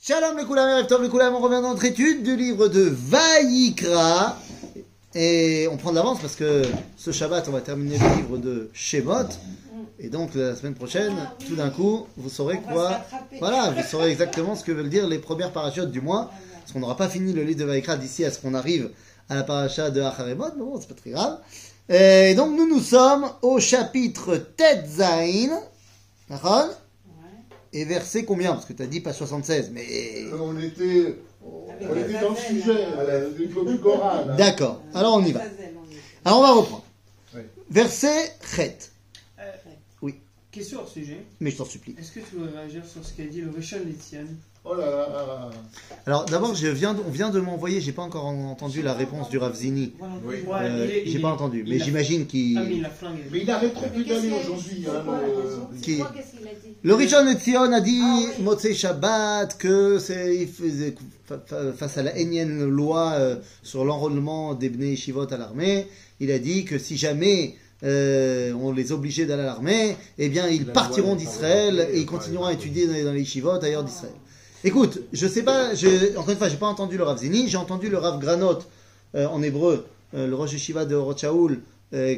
Shalom les Koulam, Erev Tov les Koulam, on revient dans notre étude du livre de Vayikra. Et on prend de l'avance parce que ce Shabbat, on va terminer le livre de Shemot. Et donc la semaine prochaine, tout d'un coup, vous saurez quoi. Voilà, vous saurez exactement ce que veulent dire les premières parachutes du mois. Parce qu'on n'aura pas fini le livre de Vayikra d'ici à ce qu'on arrive à la paracha de Acharemot. Mais bon, c'est pas très grave. Et donc nous sommes au chapitre Tet Zain. D'accord ? Et verset combien? Parce que tu as dit pas 76, mais... On était dans le sujet, du Goran. D'accord, alors on y va. Alors on va reprendre. Oui. Verset Chet. Oui, Question hors sujet. mais je t'en supplie. Est-ce que tu veux réagir sur ce qu'a dit le Rishon Letzion? Oh là là. Alors d'abord, on vient de m'envoyer, j'ai pas encore entendu la réponse du Rav Zini. Oui. J'ai pas entendu, mais j'imagine qu'il... Ah, mais il a flingué. Mais il arrête trop pédalé aujourd'hui. Qui- Qu'est-ce qu'il a dit? Le Rishon Letzion a dit, Motzei Shabbat, que il faisait, face à la énième loi sur l'enrôlement des Bnei Yeshivot à l'armée, il a dit que si jamais on les obligeait d'aller à l'armée, eh bien ils partiront d'Israël et ils continueront à étudier dans les Yeshivot ailleurs d'Israël. Écoute, je sais pas, encore une fois, j'ai pas entendu le Rav Zini, j'ai entendu le Rav Granot en hébreu, le Rosh Yeshiva de Orot Shaul,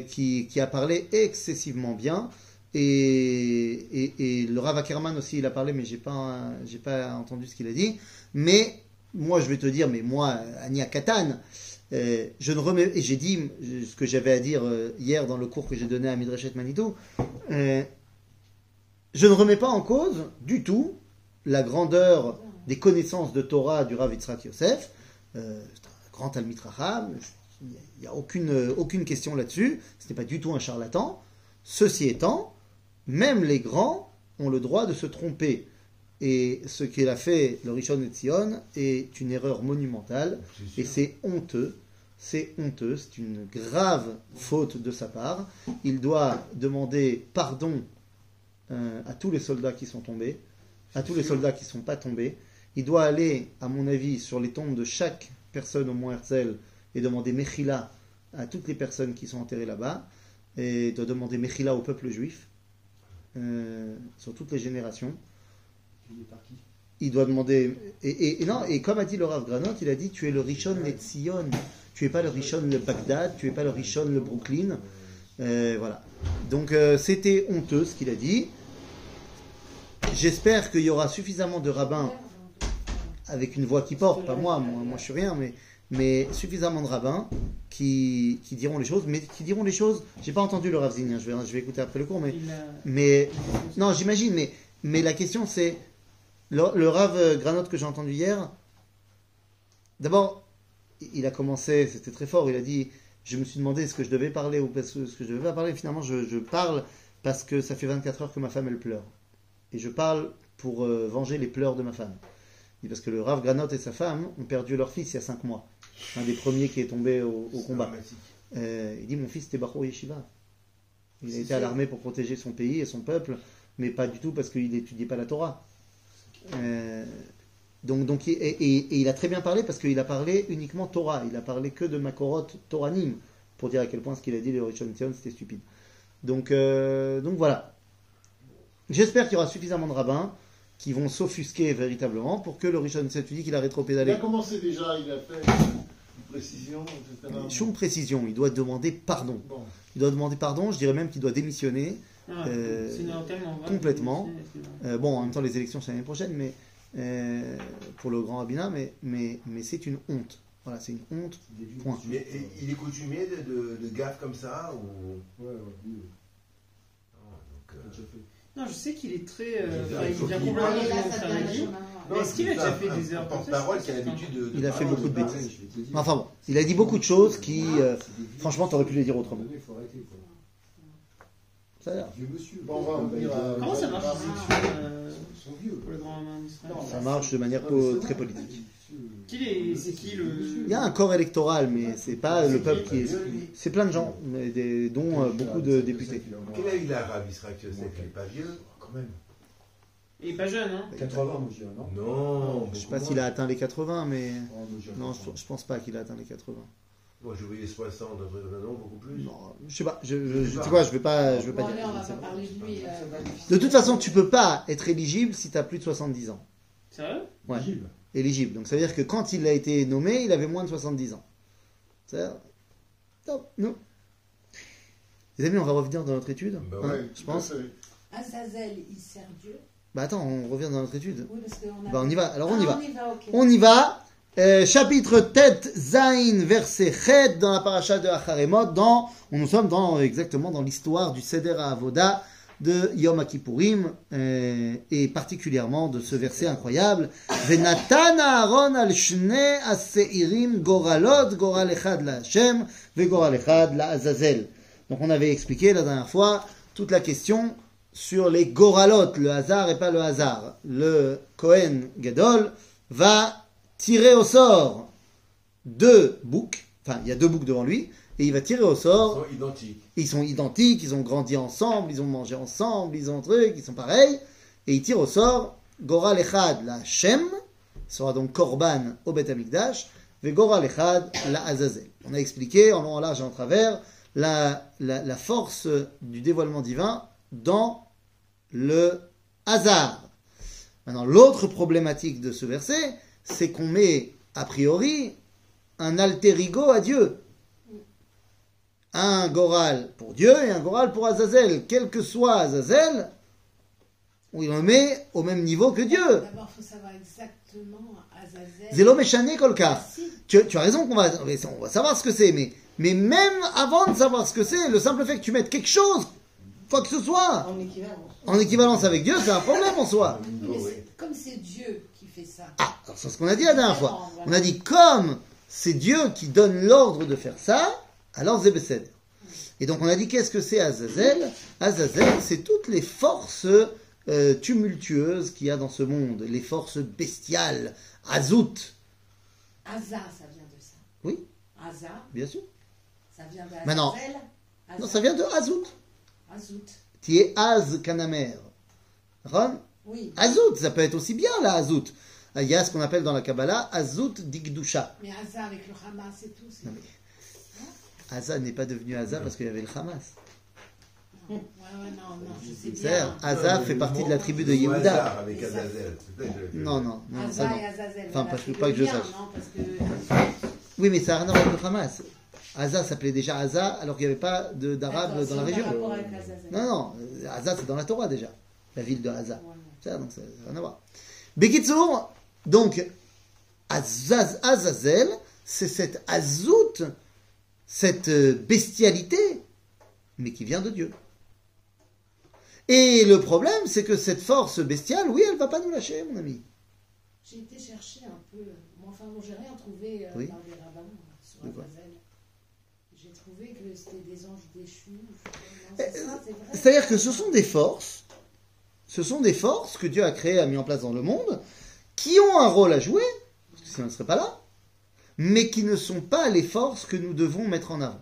qui a parlé excessivement bien. Et le Rav Ackerman aussi, il a parlé, mais j'ai pas entendu ce qu'il a dit. Mais moi, je vais te dire, mais moi, Ania Katan, je ne remets, et j'ai dit ce que j'avais à dire hier dans le cours que j'ai donné à Midrashet Manitou. Je ne remets pas en cause du tout la grandeur des connaissances de Torah du Rav Yitzhak Yosef. C'est un grand Talmid Racham, il n'y a aucune question là-dessus. Ce n'est pas du tout un charlatan. Ceci étant, même les grands ont le droit de se tromper. Et ce qu'il a fait le Rishon Letzion est une erreur monumentale. Et c'est honteux. C'est honteux. C'est une grave faute de sa part. Il doit demander pardon à tous les soldats qui sont tombés, à tous les soldats qui ne sont pas tombés. Il doit aller, à mon avis, sur les tombes de chaque personne au Mont Herzl et demander Mechila à toutes les personnes qui sont enterrées là-bas. Et doit demander Mechila au peuple juif, sur toutes les générations. Il doit demander... Et comme a dit le Rav Granot, il a dit, tu es le Rishon Letzion, tu es pas le Rishon le Bagdad, tu es pas le Rishon le Brooklyn. Voilà. Donc c'était honteux ce qu'il a dit. J'espère qu'il y aura suffisamment de rabbins, avec une voix qui porte, pas moi je suis rien, mais suffisamment de rabbins qui diront les choses, mais qui diront les choses. J'ai pas entendu le Rav Zini, je vais écouter après le cours, mais non, j'imagine, mais la question c'est le Rav Granot que j'ai entendu hier. D'abord, il a commencé, c'était très fort. Il a dit, je me suis demandé ce que je devais parler ou ce que je devais pas parler. Finalement, je parle parce que ça fait 24 heures que ma femme elle pleure, et je parle pour venger les pleurs de ma femme. Il dit parce que le Rav Granot et sa femme ont perdu leur fils il y a 5 mois. Un des premiers qui est tombé au combat. Il dit, mon fils était Bachor Yeshiva. Il a été à l'armée pour protéger son pays et son peuple, mais pas du tout parce qu'il n'étudiait pas la Torah. Donc, et il a très bien parlé parce qu'il a parlé uniquement Torah. Il a parlé que de Makorot Toranim, pour dire à quel point ce qu'il a dit, le Rishon Letzion, c'était stupide. Donc voilà. J'espère qu'il y aura suffisamment de rabbins qui vont s'offusquer véritablement pour que le Rishon Letzion, tu dis qu'il a rétropédalé. Il a commencé déjà, il a fait une précision, etc. Une précision, il doit demander pardon. Bon. Il doit demander pardon, je dirais même qu'il doit démissionner complètement. Bon, en même temps, les élections, c'est l'année prochaine, mais pour le grand rabbinat, mais c'est une honte. Voilà, c'est une honte. Point. Mais il est coutumier de gaffes comme ça ou... Ouais. Non, je sais qu'il est très. Il vient faut complètement Et de là, mon ça service. devient Mais est-ce qu'il a déjà fait des erreurs porte-parole qui a l'habitude de... Il a fait beaucoup de parler. bêtises. Enfin bon, il a dit beaucoup de choses qui, franchement, t'aurais pu les dire autrement. Ça a l'air. Bon, on va revenir à... Comment ça marche les élections pour le grand rabbin d'Israël? Ça marche de manière très politique. C'est qui le. Il y a un corps électoral, mais c'est pas le peuple qui est. C'est plein de gens, dont beaucoup de députés. Quel âge il a, Rav Yitzhak Yosef? Il n'est pas vieux? Quand même. Il est pas jeune, hein? 80, moi je dirais, non? Non. Je sais pas s'il a atteint les 80, mais. Oh, moi, je dirais Non, 80. je pense pas qu'il a atteint les 80. Moi, je voyais 60, non, beaucoup plus. Non, je sais pas. Tu sais quoi, je veux pas Bon, dire. allez, on va pas parler de lui. De toute façon, tu peux pas être éligible si tu as plus de 70 ans. Sérieux? Ouais. Éligible. Éligible. Donc ça veut dire que quand il a été nommé, il avait moins de 70 ans. C'est-à-dire... Non, non. Les amis, on va revenir dans notre étude, Bah hein, Ouais, je pense. tout à fait. Azazel, il sert Dieu. Bah attends, on revient dans notre étude. Oui, parce qu'on a. Bah on y va, alors on y va. On y va, ok. On y va. Chapitre Tet Zain, verset Chet, dans la paracha de Acharemot, nous sommes exactement dans l'histoire du Seder HaAvoda de Yom Kippourim, et particulièrement de ce verset incroyable. Venatan Aaron al shnei aseirim goralot, goral echad la Hashem, ve goral echad la Azazel. Donc on avait expliqué la dernière fois toute la question sur les goralot, le hasard et pas le hasard. Le Kohen Gadol va tirer au sort deux boucs, enfin il y a deux boucs devant lui, et il va tirer au Ils sort, sont identiques. ils sont identiques, ils ont grandi ensemble, ils ont mangé ensemble, ils ont truc, ils sont pareils, et il tire au sort Goral Echad la Shem, sera donc Korban au Beth Amikdash, et Goral Echad la Azazel. On a expliqué en long, en large et en travers la force du dévoilement divin dans le hasard. Maintenant, l'autre problématique de ce verset, c'est qu'on met, a priori, un alter ego à Dieu. Un Goral pour Dieu et un Goral pour Azazel. Quel que soit Azazel, on le met au même niveau que Dieu. D'abord, il faut savoir exactement Azazel. Zélo Meshane Kolkar. Si. Tu as raison qu'on va savoir ce que c'est, mais même avant de savoir ce que c'est, le simple fait que tu mettes quelque chose, quoi que ce soit, En équivalence. en équivalence avec Dieu, c'est un problème en soi. Oui, mais comme c'est Dieu qui fait ça. Ah, alors c'est ce qu'on a dit la dernière fois. On a dit comme c'est Dieu qui donne l'ordre de faire ça, alors Zébécède. Et donc on a dit qu'est-ce que c'est Azazel? Azazel, c'est toutes les forces tumultueuses qu'il y a dans ce monde, les forces bestiales. Azout, Asa, ça vient de ça. oui, Asa, bien sûr. ça vient de Maintenant, Azazel. Non, ça vient de Azout, Azout. qui est Az Kanamer. Ron, Oui, Azout, ça peut être aussi bien là, Azout. Il y a ce qu'on appelle dans la Kabbalah Azout Dikdusha. mais Asa avec le Hamas et tout, c'est. Non, Asa n'est pas devenu Asa parce qu'il y avait le Hamas. Ouais, non, je sais C'est-à-dire, bien. Asa fait partie de la tribu de Au Yehuda. hasard avec Azazel. C'est ça que je- Non, ça Asa non. et Azazel. Enfin, voilà, parce que c'est pas le que je lien, sache. non, parce que. Oui, mais ça n'a rien à voir avec le Hamas. Asa s'appelait déjà Asa alors qu'il n'y avait pas d'arabe D'accord, dans la c'est région. par rapport avec Azazel. Non, Asa c'est dans la Torah déjà. La ville de Asa. Ouais. Ça, donc ça n'a rien à voir. Bekitsour, donc, Azazel, c'est cette azout, cette bestialité, mais qui vient de Dieu. Et le problème, c'est que cette force bestiale, oui, elle ne va pas nous lâcher, mon ami. J'ai été chercher un peu. Enfin, bon, j'ai rien trouvé Oui. dans les rabbins sur De quoi Azazel. J'ai trouvé que c'était des anges déchus. Non, c'est ça, c'est vrai. C'est-à-dire que ce sont des forces que Dieu a créées, a mis en place dans le monde, qui ont un rôle à jouer, parce que sinon elles ne seraient pas là, mais qui ne sont pas les forces que nous devons mettre en avant.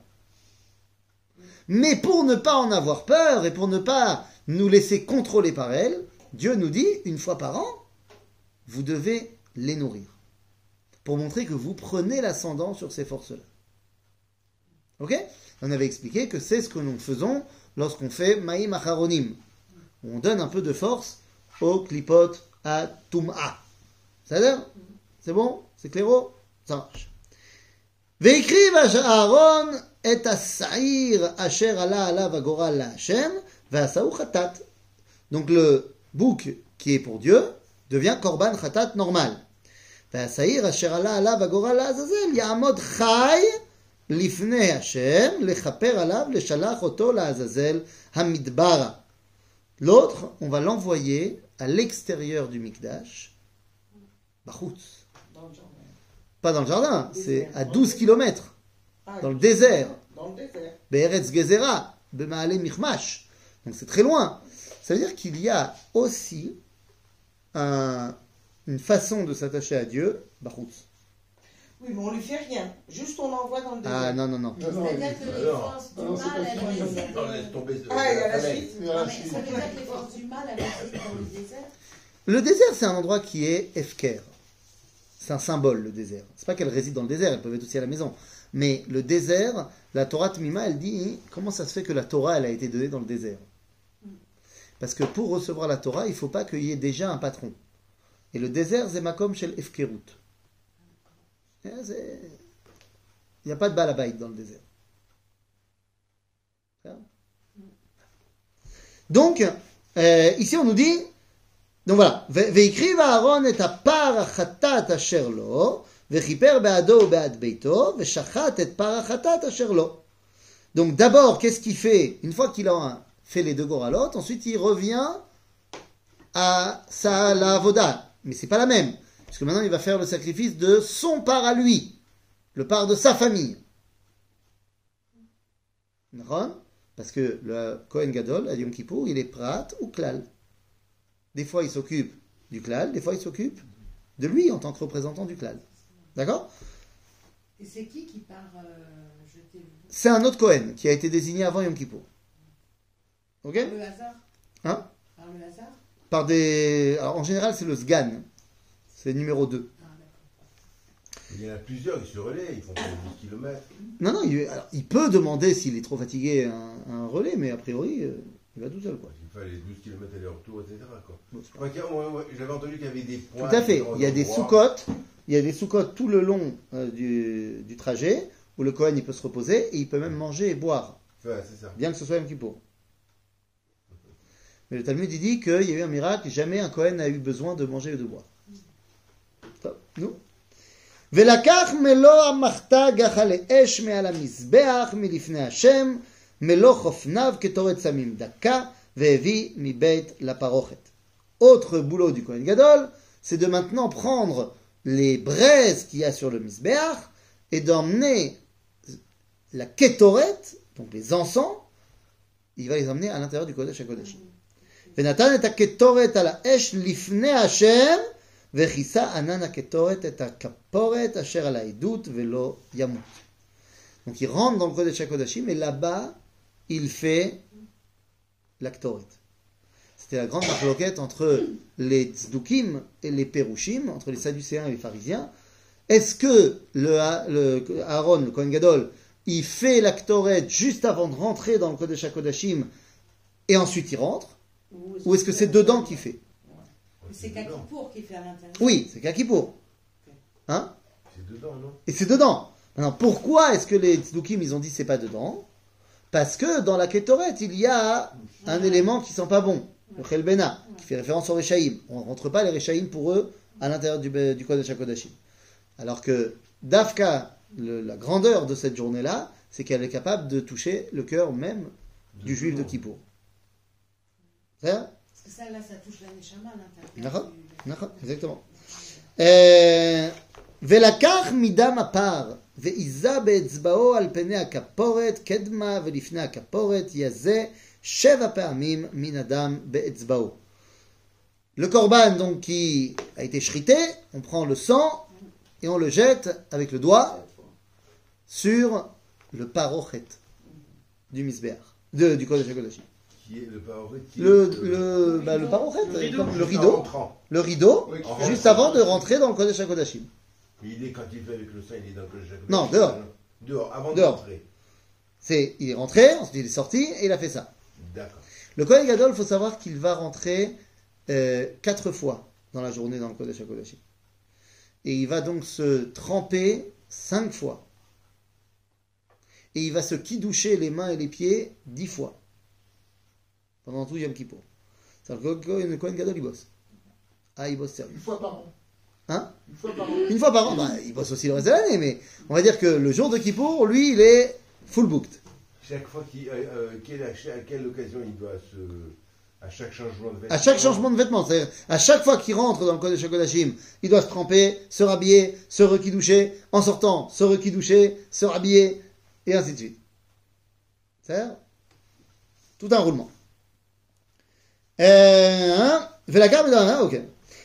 Mais pour ne pas en avoir peur et pour ne pas nous laisser contrôler par elles, Dieu nous dit, une fois par an, vous devez les nourrir. Pour montrer que vous prenez l'ascendant sur ces forces-là. Ok? On avait expliqué que c'est ce que nous faisons lorsqu'on fait Maïm Acharonim. On donne un peu de force au klipot à Tum'a. Ça va? C'est bon? C'est clairo? Ça marche. Veikriv Aaron et Asaïr Asher ala alav agoral la Hashem ve'asaou chatat. Donc le bouc qui est pour Dieu devient korban chatat normal. Ve'asaïr Asher ala alav agoral la Azazel ya'amod chay lifnei Hashem lechaper alav leshalach oto la Azazel hamidbara. L'autre, on va l'envoyer à l'extérieur du Mikdash, Bachutz. Dans le jardin. Pas dans le jardin, c'est Désert. à 12 km, Ah, dans le désert. Dans le désert. Be'eretz Gezerah, Bema'ale Michmash. Donc c'est très loin. Ça veut dire qu'il y a aussi une façon de s'attacher àEu, Bachutz. Oui, mais on lui fait rien. Juste on l'envoie dans le désert. Ah non. Non, non, C'est-à-dire que les alors. forces du Alors, c'est mal, pas elles pareil. résident. Non, laisse tomber. Ah, il y a la Amen. suite. Il y a Non, la mais suite. ça veut dire que les forces du mal, elles résident dans le désert. Le désert, c'est un endroit qui est Efker. C'est un symbole, le désert. C'est pas qu'elles résident dans le désert, elles peuvent être aussi à la maison. Mais le désert, la Torah Tmima, elle dit comment ça se fait que la Torah, elle a été donnée dans le désert? Parce que pour recevoir la Torah, il ne faut pas qu'il y ait déjà un patron. Et le désert, c'est makom shel efkerut. Il n'y a pas de balabait dans le désert. Donc, ici on nous dit, donc voilà, veikriv Aaron et apar achatat asher lo, vechiper beado bead beito, veshachat et par achatat asher lo. Donc d'abord, qu'est-ce qu'il fait? Une fois qu'il a fait les deux goralotes, ensuite il revient à la avoda. Mais c'est pas la même. Parce que maintenant il va faire le sacrifice de son part à lui. Le part de sa famille. D'accord? Parce que le Kohen Gadol, à Yom Kippour, il est prat ou klal. Des fois il s'occupe du klal, des fois il s'occupe de lui en tant que représentant du klal. D'accord? Et c'est qui part jeter le... C'est un autre Kohen qui a été désigné avant Yom Kippour. Ok? Par le hasard? Hein? Par le hasard? Par des... Alors, en général, c'est le Sgan. C'est le numéro 2. Ah, d'accord. Il y en a plusieurs qui se relaient, ils font pas 12 km. Non, il peut demander s'il est trop fatigué un relais, mais a priori, il va tout seul. Quoi. Il fallait 12 km aller-retour, etc. Quoi. Bon, c'est Je crois j'avais entendu qu'il y avait des points. tout à fait. Il y a des sous-côtes tout le long du trajet où le Kohen il peut se reposer et il peut même manger et boire, Ouais, c'est ça. bien que ce soit Yom Kippour. Mais le Talmud il dit qu'il y a eu un miracle, jamais un Kohen n'a eu besoin de manger et de boire. Top. Nous. ולקח מלוא המחתה גחה לאש מעל המזבח מלפני השם, מלוא חופניו כתורת סמים דקה, והביא מבית לפרוכת. Autre boulot du Kohen Gadol, c'est de maintenant prendre les braises qu'il y a sur le mizbeach et d'emmener la ketoret, donc les encens, il va les emmener à l'intérieur du Kodesh HaKodashim. ונתן את הקטורת על האש לפני השם, וכיסה ענן הקטורת את הכפורת אשר על העדות ולא ימות. Donc il rentre dans le Kodesh HaKodashim et là-bas, il fait la ktoret. C'était la grande marloquette entre les tzdukim et les perushim, entre les sadducéens et les pharisiens. Est-ce que le Aaron, le Kohen Gadol, il fait la ktoret juste avant de rentrer dans le Kodesh HaKodashim et ensuite il rentre? Ou est-ce que c'est dedans qu'il fait? C'est Kippour qui fait à l'intérieur. Oui, c'est Kippour. Hein? C'est dedans, non? Et c'est dedans. Maintenant, pourquoi est-ce que les tzdukim, ils ont dit c'est pas dedans? Parce que dans la Ketoret, il y a un élément qui sent pas bon. Le Chelbena, qui fait référence au Rechaïm. On ne rentre pas les Rechaïm pour eux à l'intérieur du Kodesh HaKodashim. Alors que Dafka, la grandeur de cette journée-là, c'est qu'elle est capable de toucher le cœur même du juif de Kippour. C'est ça? Parce que ça, là, ça touche la Neshama à l'intérieur. Exactement. ולקח מדם הפר, ועיזה באצבעו על פני הכפורת, קדמה ולפני הכפורת, יזה 7 פעמים מן הדם באצבעו. Le korban, donc, qui a été shrité, on prend le sang et on le jette avec le doigt sur le parochet du misbeach, du Kodesh HaKodashim. Qui est le parochet? Le parochet, le rideau, Oui, juste avant de rentrer dans le Kodesh HaKodashim. Mais il est, quand il fait avec le sang, il est dans le jacuzzi. Non, dehors. Dehors, avant Dehors. d'entrer. Il est rentré, ensuite il est sorti et il a fait ça. D'accord. Le Kohen Gadol, il faut savoir qu'il va rentrer 4 fois dans la journée dans le Kodesh HaKodashim. Et il va donc se tremper 5 fois. Et il va se kidoucher les mains et les pieds 10 fois. Pendant tout Yom Kippour. C'est-à-dire que le Kohen Gadol, il bosse. Ah, il bosse sérieux. Une fois par an. Hein? Une fois par an. Une fois par an, bah, il bosse aussi le reste de l'année, mais on va dire que le jour de Kippour, lui, il est full booked. Chaque fois à quelle occasion il doit à chaque changement de vêtements? À chaque changement de vêtements, c'est-à-dire à chaque fois qu'il rentre dans le Kodesh HaKodashim, il doit se tremper, se rhabiller, se rekidoucher, en sortant, se rekidoucher, se rhabiller, et ainsi de suite. C'est tout un roulement. Ok.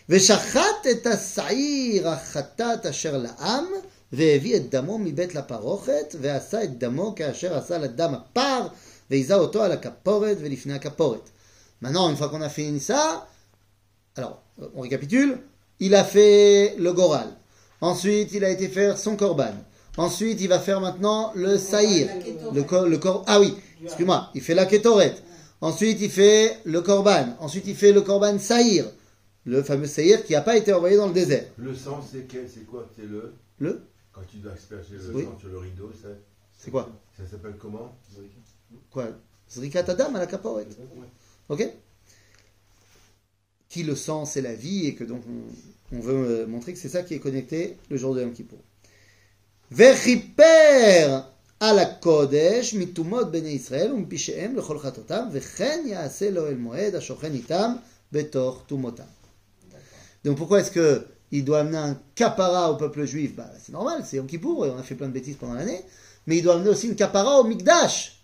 ושחט את השעיר החטאת אשר לעם, והביא את דמו מבית לפרוכת, ועשה את דמו כאשר עשה לדם הפר, והיזה אותו על הכפורת ולפני הכפורת. Maintenant, une fois qu'on a fini ça, alors, on récapitule, il a fait le goral. Ensuite, il a été faire son korban. Ensuite, il va faire maintenant le saïr. Ah oui, excuse-moi, il fait la ketoret. Ensuite, il fait le korban. Ensuite, il fait le korban saïr. le fameux Seir qui n'a pas été envoyé dans le désert. Le sang, c'est quoi? C'est Le quand tu dois asperger le Oui. sang sur le rideau, C'est quoi? ça s'appelle comment? Quoi? Zrikat Adam à la Kaporet. Ok? Qui le sang, c'est la vie, et que donc on veut montrer que c'est ça qui est connecté le jour de Yom Kippour. Vechiper על הקודש מתומות בני ישראל ומפישיהם לכל חטאותם וכן יעשה לו אל מועד השוכן איתם בתוך תומותם. Donc pourquoi est-ce que il doit amener un kapara au peuple juif? Bah, c'est normal, c'est Yom Kippour et on a fait plein de bêtises pendant l'année, mais il doit amener aussi une kapara au Mikdash.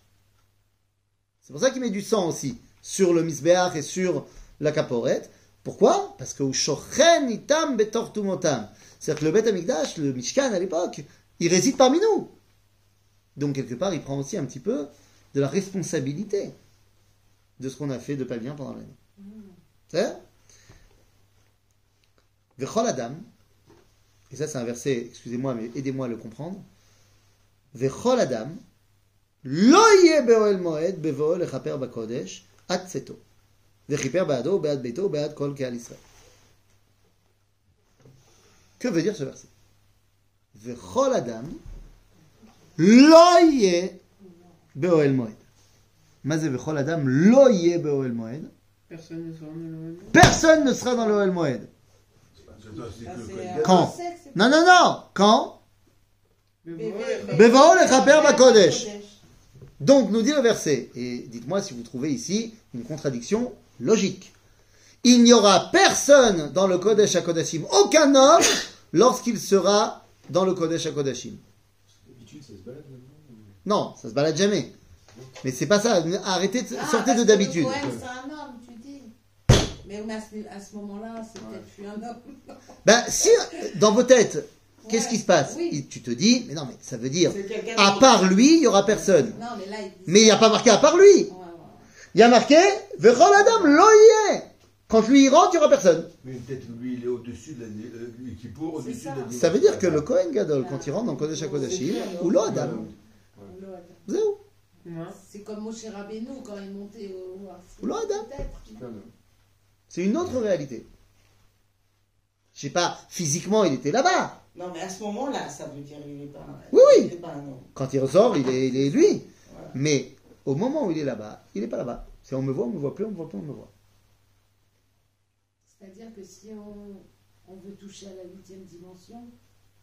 C'est pour ça qu'il met du sang aussi sur le Misbeach et sur la kaporet. Pourquoi? Parce que Ushochen itam betor tumotam. C'est-à-dire que le Bet Hamikdash, le Mishkan à l'époque, il réside parmi nous. Donc quelque part, il prend aussi un petit peu de la responsabilité de ce qu'on a fait de pas bien pendant l'année. C'est Vechol Adam, et ça c'est un verset, excusez-moi, mais aidez-moi à le comprendre. Vechol Adam, lo yeh be'oel moed bevo'o lechaper bakodesh ad tzeto. Vechiper ba'ado, be'ad beito, be'ad kol ke'al Israël. Que veut dire ce verset? Vechol Adam, lo yeh be'oel moed. Ma ze vechol Adam, lo yeh be'oel moed. Personne ne sera dans le même. Personne ne sera dans le Oel Moed. c'est Quand? Non, non, non. Quand? Mais Bevao lechaper bakodesh. Donc, nous dit le verset, et dites-moi si vous trouvez ici une contradiction logique. Il n'y aura personne dans le Kodesh HaKodashim, aucun homme, lorsqu'il sera dans le Kodesh HaKodashim. D'habitude, ça se balade là-dedans. Non, ça se balade jamais. Mais c'est pas ça. Arrêtez, sortez de d'habitude. Ouais, c'est un homme, tu dis. Mais à ce moment-là, c'est peut-être je suis un homme. Ben, si, dans vos têtes, qu'est-ce qui se passe? Oui. Tu te dis, mais non, mais ça veut dire, C'est quelqu'un à qui- part lui, il n'y aura personne. Non, mais là, il dit. Mais il n'y a pas marqué à part lui. Ouais, ouais. Il y a marqué, Vechol Adam lo yeh. Quand lui il rentre, il n'y aura personne. Mais peut-être lui, il est au-dessus de la Kippour, au-dessus de ça. la Ça veut dire que le Kohen Gadol, quand il rentre dans le Kodesh HaKodashim, ou lo Adam, Ouais. zéro. Ouais. C'est comme Moshe Rabbeinu quand il montait au. Ou lo Adam. Peut-être. C'est une autre réalité. Je sais pas, physiquement, il était là-bas. Non, mais à ce moment-là, ça veut dire qu'il n'est pas. Oui, oui. Il est pas un homme. Quand il ressort, il est lui. Voilà. Mais au moment où il est là-bas, il n'est pas là-bas. C'est on me voit plus, on me voit plus, on me voit. C'est-à-dire que si on veut toucher à la 8e dimension,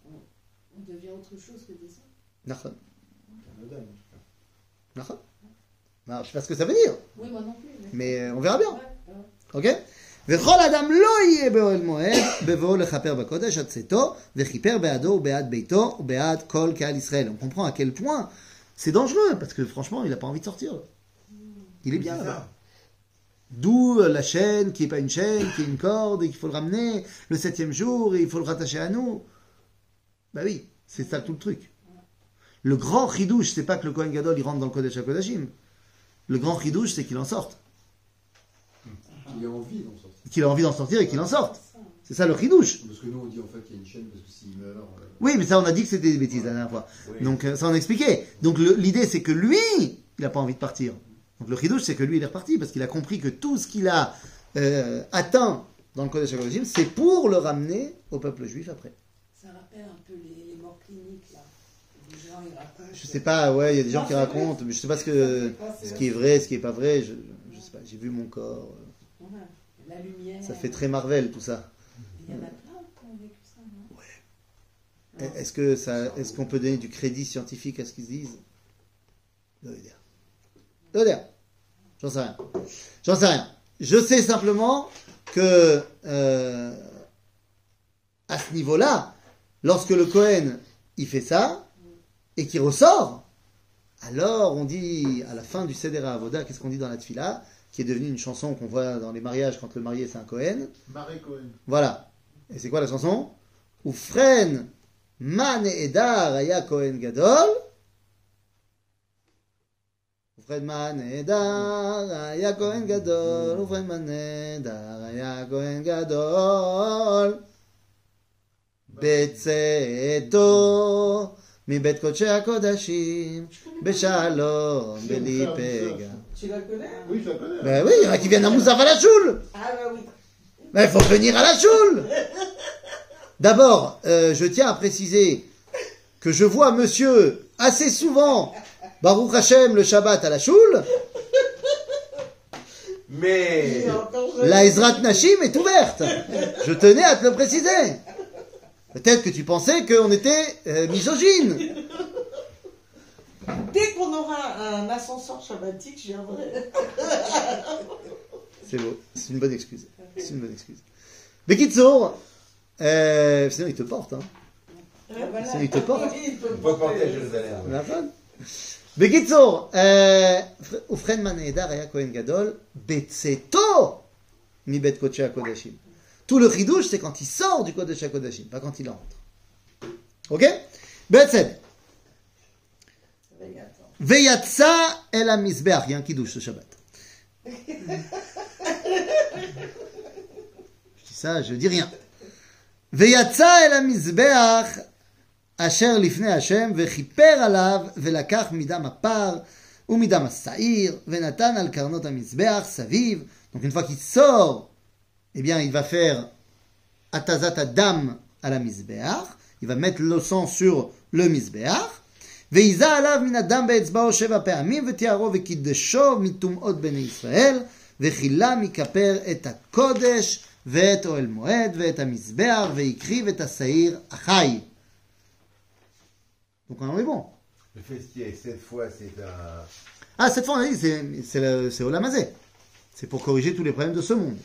on devient autre chose que des hommes. Nachon. Un Adam, en tout cas. Nachon. Alors, je sais pas ce que ça veut dire, Oui, moi non plus. mais on verra bien. Ouais, ouais. Ok? וכל אדם לא יהיה באוהל מועד בבואו לכפר בקודש עד צאתו וכיפר בעדו ובעד ביתו ובעד כל קהל ישראל. On comprend à quel point c'est dangereux parce que franchement il n'a pas envie de sortir. Il est bien là-bas. D'où la chaîne qui n'est pas une chaîne, qui est une corde et qu'il faut le ramener le 7e jour et il faut le rattacher à nous. Bah oui, c'est ça tout le truc. Le grand chidouche, c'est pas que le Kohen Gadol il rentre dans le Kodesh HaKodashim. Le grand chidouche, c'est qu'il en sorte. Il a envie d'en sortir. Qu'il a envie d'en sortir et qu'il en sorte. C'est ça le chidouche. Parce que nous, on dit en fait qu'il y a une chaîne, parce que s'il meurt. Oui, mais ça on a dit que c'était des bêtises la dernière fois. Oui. Donc ça on expliquait. Donc l'idée c'est que lui, il n'a pas envie de partir. Donc le chidouche c'est que lui il est reparti parce qu'il a compris que tout ce qu'il a atteint dans le Kodesh HaKodashim, c'est pour le ramener au peuple juif après. Ça rappelle un peu les morts cliniques, là. Les gens, ils racontent. Je sais pas, ouais, il y a des gens qui racontent, mais je sais pas ce qui est vrai, ce qui est pas vrai. Je sais pas, j'ai vu mon corps. Ouais, la lumière. Ça fait très Marvel tout ça. Il y en a plein qui ont vécu ça, non? Est-ce qu'on peut donner du crédit scientifique à ce qu'ils se disent? J'en sais rien. J'en sais rien. Je sais simplement que à ce niveau-là, lorsque le Kohen il fait ça et qu'il ressort, alors on dit à la fin du Seder HaAvoda, qu'est-ce qu'on dit dans la Tfila, qui est devenue une chanson qu'on voit dans les mariages quand le marié c'est un Kohen. Maré Cohen. Voilà. Et c'est quoi la chanson? Ufren man edar aya Kohen gadol. Ufren man edar aya Kohen gadol. Ufren man edar aya Kohen gadol. בצאתו מבית קודשי הקודשים בשלום בלי פגע. Tu la connais? Oui, je la connais. Ben oui, il y en a qui viennent à Moussaf à la choule. Ah, bah oui. Mais il faut venir à la choule. D'abord, je tiens à préciser que je vois monsieur assez souvent, Baruch Hashem, le Shabbat à la choule. Mais La Ezrat Nashim est ouverte. Je tenais à te le préciser. Peut-être que tu pensais qu'on était misogyne. Dès qu'on aura un ascenseur shabbatique, je viendrai. C'est beau. C'est une bonne excuse. C'est une bonne excuse. Bekitsour, sinon il te porte. Hein. Voilà. Il te porte. Oui, il peut on peut porter à porter. Jérusalem. נכון? בקיצור, ובכן מה נהדר היה כהן גדול בצאתו מבית קודשי הקודשים. Tout le חידוש c'est quand il sort du קודש הקודשים, pas quand il entre. Ok? בעצם, ויצא אל המזבח, il y a un קידוש ce Shabbat. Je dis ça, je dis rien. ויצא אל המזבח אשר לפני השם, וכיפר עליו, ולקח מדם הפר, ומדם השעיר, ונתן על קרנות המזבח, סביב. Donc une fois qu'il sort, eh bien il va faire atazat adam à la mizbeach, il va mettre le sang sur le mizbeach, ויזע עליו מן הדם באצבעו 7 פעמים, ותיארו וקידשו מטומאות בני ישראל, וכילה מכפר את הקודש, ואת אוהל מועד, ואת המזבח, והקריב את השעיר החי. Donc on est bon. Le fait qu'il y ait 7 fois, c'est un. Ah, cette fois on a dit c'est Olam Hazeh. C'est pour corriger tous les problèmes de ce monde.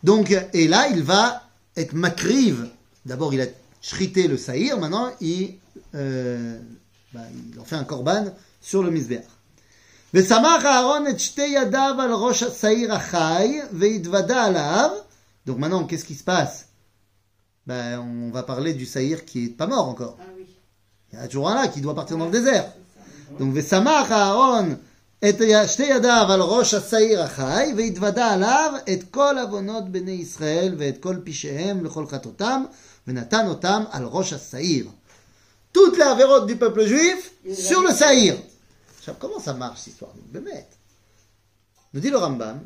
Donc, et là il va être makriv. D'abord il a shrité le saïr, maintenant il en fait un korban sur le mizbeach. ושמח אהרון את שתי ידיו על ראש השעיר החי והתוודה עליו. Donc maintenant qu'est-ce qui se passe? On va parler du saïr qui est pas mort encore. Ah oui. Il y a toujours un là qui doit partir dans le désert. Donc, ושמח אהרון את שתי ידיו על ראש השעיר החי, והתוודה עליו את כל עוונות בני ישראל ואת כל פשעיהם לכל חטאותם, ונתן אותם על ראש השעיר. Toutes les avérotes du peuple juif sur le saïr. Comment ça marche cette histoire? Bémet. Nous dit le Rambam,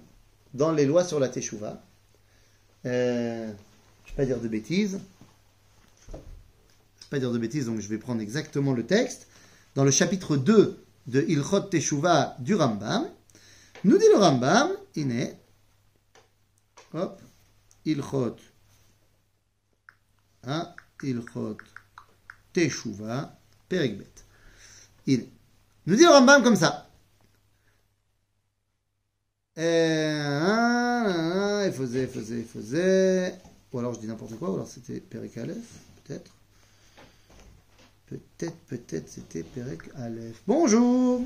dans les lois sur la Teshuvah, je ne vais pas dire de bêtises, donc je vais prendre exactement le texte. Dans le chapitre 2 de Ilchot Teshuvah du Rambam, nous dit le Rambam, iné, hop, Ilchot Teshuvah, Perek Bet. Iné. Nous dit le Rambam comme ça. Il faisait. Ou alors je dis n'importe quoi, ou alors c'était Perek Aleph, peut-être. Peut-être c'était Perek Aleph. Bonjour.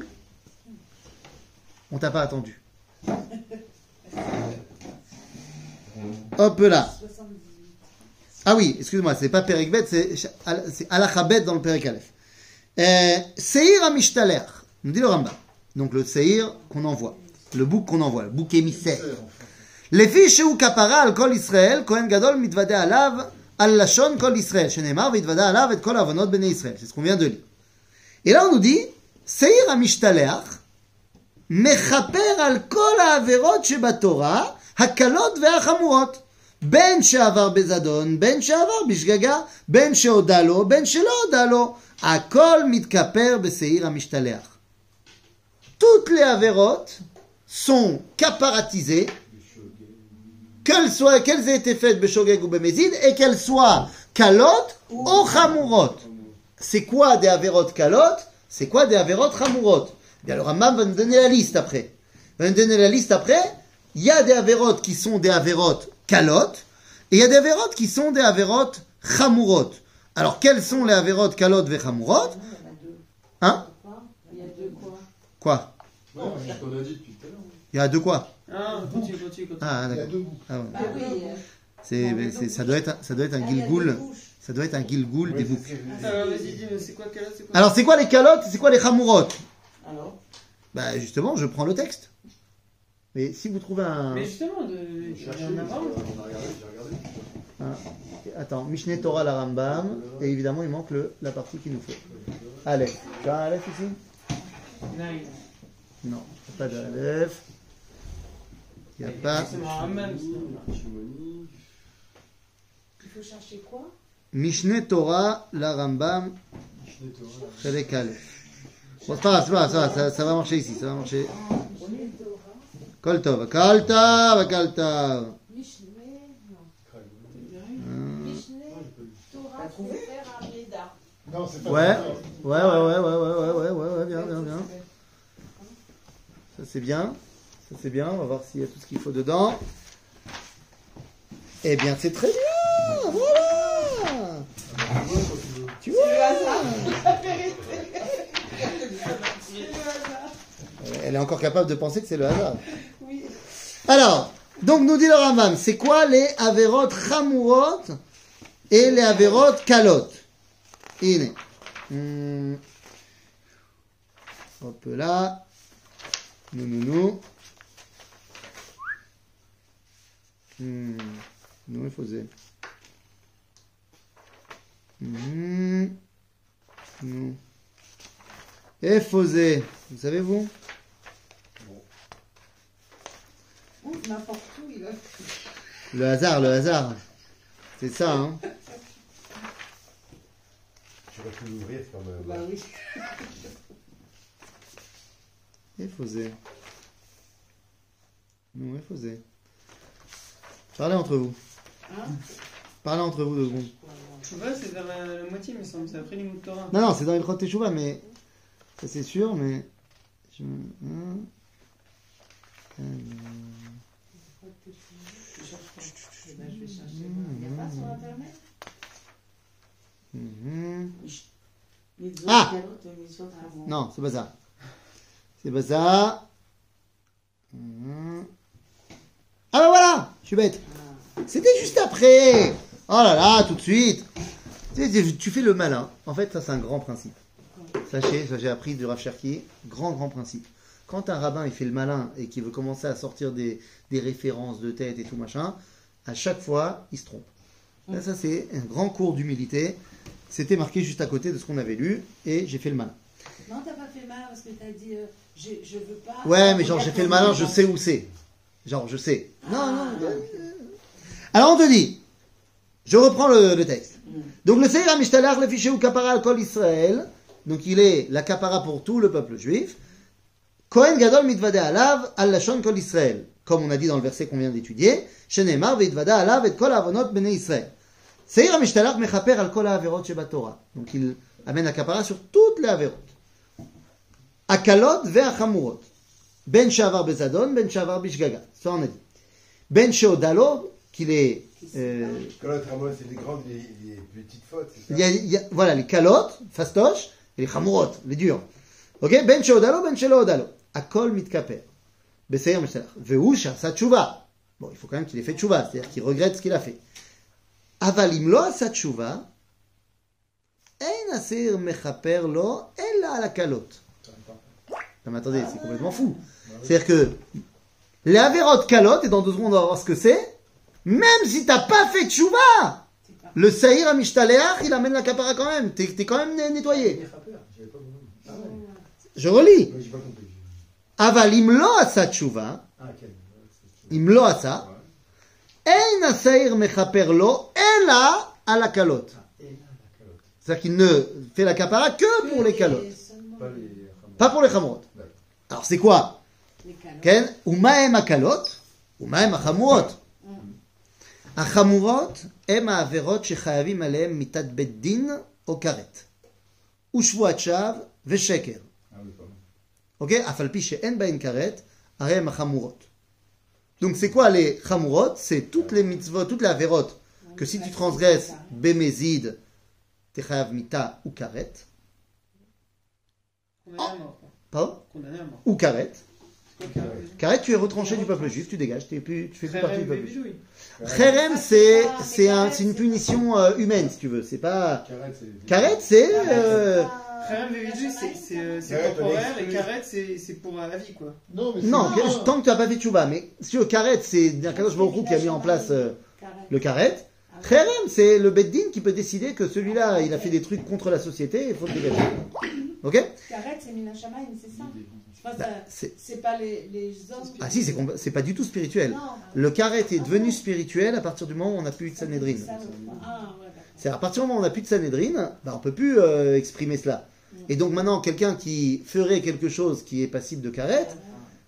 On t'a pas attendu. Hop là. 78. Ah oui, excuse-moi, c'est pas Perek Bet, c'est Alachabet dans le Perek Aleph. Seir Amishtaler, nous dit le Rambam. Donc le Seir qu'on envoie, le bouc qu'on envoie, le bouc émissaire. לפי שהוא כפרה על כל ישראל, כהן גדול מתוודה עליו על לשון כל ישראל, שנאמר והתוודה עליו את כל העוונות בני ישראל. C'est ce qu'on vient de lire. Et là on nous dit, שעיר המשתלח מכפר על כל העבירות שבתורה, הקלות והחמורות. בין שעבר בזדון, בין שעבר בשגגה, בין שהודה לו, בין שלא הודה לו. הכל מתכפר בשעיר המשתלח. Toutes les עבירות sont caparatisées, qu'elles aient été faites beshogeg ou bemezid, et qu'elles soient kalot ou chamurot. C'est quoi des averot kalot? C'est quoi des averot chamurot? Bien, le Rambam va nous donner la liste après. Il y a des averot qui sont des averot kalot, et il y a des averot qui sont des averot chamurot. Alors, quelles sont les averot kalot ve chamurot? Hein? Il y a deux quoi? Quoi? Ouais, c'est ce qu'on a dit depuis tout à l'heure. Il y a deux quoi? Ah, continue. Ah, Il y a d'accord. deux bouts. Ah, ouais. Ah oui. Ça doit être un gilgoul. Ça doit être un gilgoul des boucs. Alors, vas-y, dis, c'est quoi quelle c'est quoi? Alors, c'est quoi les calottes? C'est quoi les chamurot? Alors, Bah, justement, je prends le texte. Mais si vous trouvez un... Mais justement, il y en a avant. On a regardé, j'ai regardé. Attends, Mishneh Torah la Rambam. Et évidemment, il manque la partie qu'il nous faut. Aleph. Tu as un Aleph ici? Nine. Non, pas d'Aleph. Il n'y a pas... C'est mon Hammam, sinon. Shimoni. Il faut chercher quoi? Mishneh Torah, la Rambam, Mishneh Torah. Chelek Aleph. Bon, c'est pas grave, ça va marcher ici, ça va marcher. Mishneh Torah. Kol tov, kol tov, kol tov. Mishneh, non. Hum. Mishneh Torah, T'as trouvé? faut faire un Méda. Non, c'est pas Ouais, ça. ouais, bien. Ça c'est bien, on va voir s'il y a tout ce qu'il faut dedans. Eh bien, c'est très bien, voilà. Tu vois, elle est encore capable de penser que c'est le hasard. Oui. Alors, donc nous dit le Rambam, c'est quoi les averot chamurot et les averot kalot? Iné. Hop là. Nous. Nous, il faisait. Nous. Et faisait. Vous savez, vous? N'importe où, il a. Le hasard. C'est ça, hein? J'aurais pu l'ouvrir quand même. Bah oui. Et faisait. Nous, et faisait. Parlez entre vous. Hein? Parlez entre vous 2 secondes. Chouva, c'est vers la moitié, il me semble. C'est après les mots de Torah. Non, c'est dans les Chot Teshuvah, mais ça c'est sûr, mais je... Je vais chercher. Il n'y a pas sur Internet? Ah! Non, c'est pas ça. C'est pas ça. Ah ben voilà, je suis bête. C'était juste après. Oh là là, tout de suite. Tu fais le malin. En fait, ça c'est un grand principe. Sachez, ça j'ai appris du Rav Cherki, grand principe. Quand un rabbin il fait le malin et qu'il veut commencer à sortir des références de tête et tout machin, à chaque fois, il se trompe. Là, ça c'est un grand cours d'humilité. C'était marqué juste à côté de ce qu'on avait lu et j'ai fait le malin. Non, t'as pas fait mal parce que t'as dit je veux pas. Ouais, mais genre j'ai fait le malin, je sais où c'est. Genre je sais. Non. Alors on te dit, je reprends le texte. Donc le Seir HaMishtalach le fiché ou kapara al kol Israël, donc il est la kapara pour tout le peuple juif. Kohen Gadol mitvade alav al lashon kol Israël, comme on a dit dans le verset qu'on vient d'étudier. Shenemar veitvade alav et kol avonot bnei Israël. Seir HaMishtalach mechaper al kol ha'averot shebatorah. Donc il amène la kapara sur toutes les averot. Akalot ve'achamurot. Ben shavar bezadon, ben shavar bishgaga. Ça on a dit. Ben sheodalo, qu'il est... Quand l'autre Ramon, c'est les grandes, les petites fautes, c'est Il ça? y a, voilà, les kalot, fastosh, et les chamurot, les durs. Ok? Ben sheodalo, ben sheodalo. Akol mitkaper. Beseir mishtalach. Veusha, sa tshuva. Bon, il faut quand même qu'il ait fait tshuva, c'est-à-dire qu'il regrette ce qu'il a fait. Avalim lo sa tshuva, ein asir mechaper lo, ella ala kalot. Non, mais attendez, c'est complètement fou. C'est-à-dire que les averot kalot, et dans 2 secondes on va voir ce que c'est, même si t'as pas fait tshuva, le Seir HaMishtalach, il amène la kapara quand même. T'es quand même nettoyé. Je relis. J'ai pas compris. Aval imlo asa tshuva, Ah, quel. imlo asa, ein aseir mechaper lo, ela ala kalot. C'est-à-dire qu'il ne fait la kapara que pour les kalot, Pas les. pas pour les chamurot. Alors c'est quoi? Les calottes. כן? ומהם הקלות? ומהם החמורות? החמורות הם העבירות שחייבים עליהם מיתת בית דין או כרת. ושבועת שווא ושקר. אוקיי? אף על פי שאין בהן כרת, הרי הם החמורות. Donc c'est quoi les chamurot? C'est toutes les mitzvot, toutes les avérotes que si tu transgresses bémézid, t'es chayav mita ou karet. Condamné à mort. quoi. Pardon? Condamné à mort. Ou karet. C'est quoi, Karet? Karet, tu es retranché du peuple juif, tu dégages, tu fais plus partie du Kherem peuple juif. Bébidouille. Kherem, c'est une punition humaine, si tu veux. C'est pas. Carrette, c'est. Karet, c'est. Kherem Bébidouille, c'est Karet, on temporaire et exclut. Karet, c'est pour la vie, quoi. Non, mais Non, c'est tant que tu n'as pas fait tchouva. Mais si le Karet, c'est Kadosh Baruch Hu qui a mis en place le Karet. Kherem, c'est le Beddin qui peut décider que celui-là, il a fait des trucs contre la société et il faut le dégager. Ok? Karet, c'est Mina Shamaim, c'est ça? Enfin, Bah, c'est pas les hommes. Ah si, c'est pas du tout spirituel. Non. Le karet est devenu spirituel à partir du moment où on n'a plus eu de Sanhedrin. Ah, ouais, d'accord. C'est à partir du moment où on n'a plus de Sanhedrin, bah, on peut plus exprimer cela. Et donc maintenant, quelqu'un qui ferait quelque chose qui est passible de karet,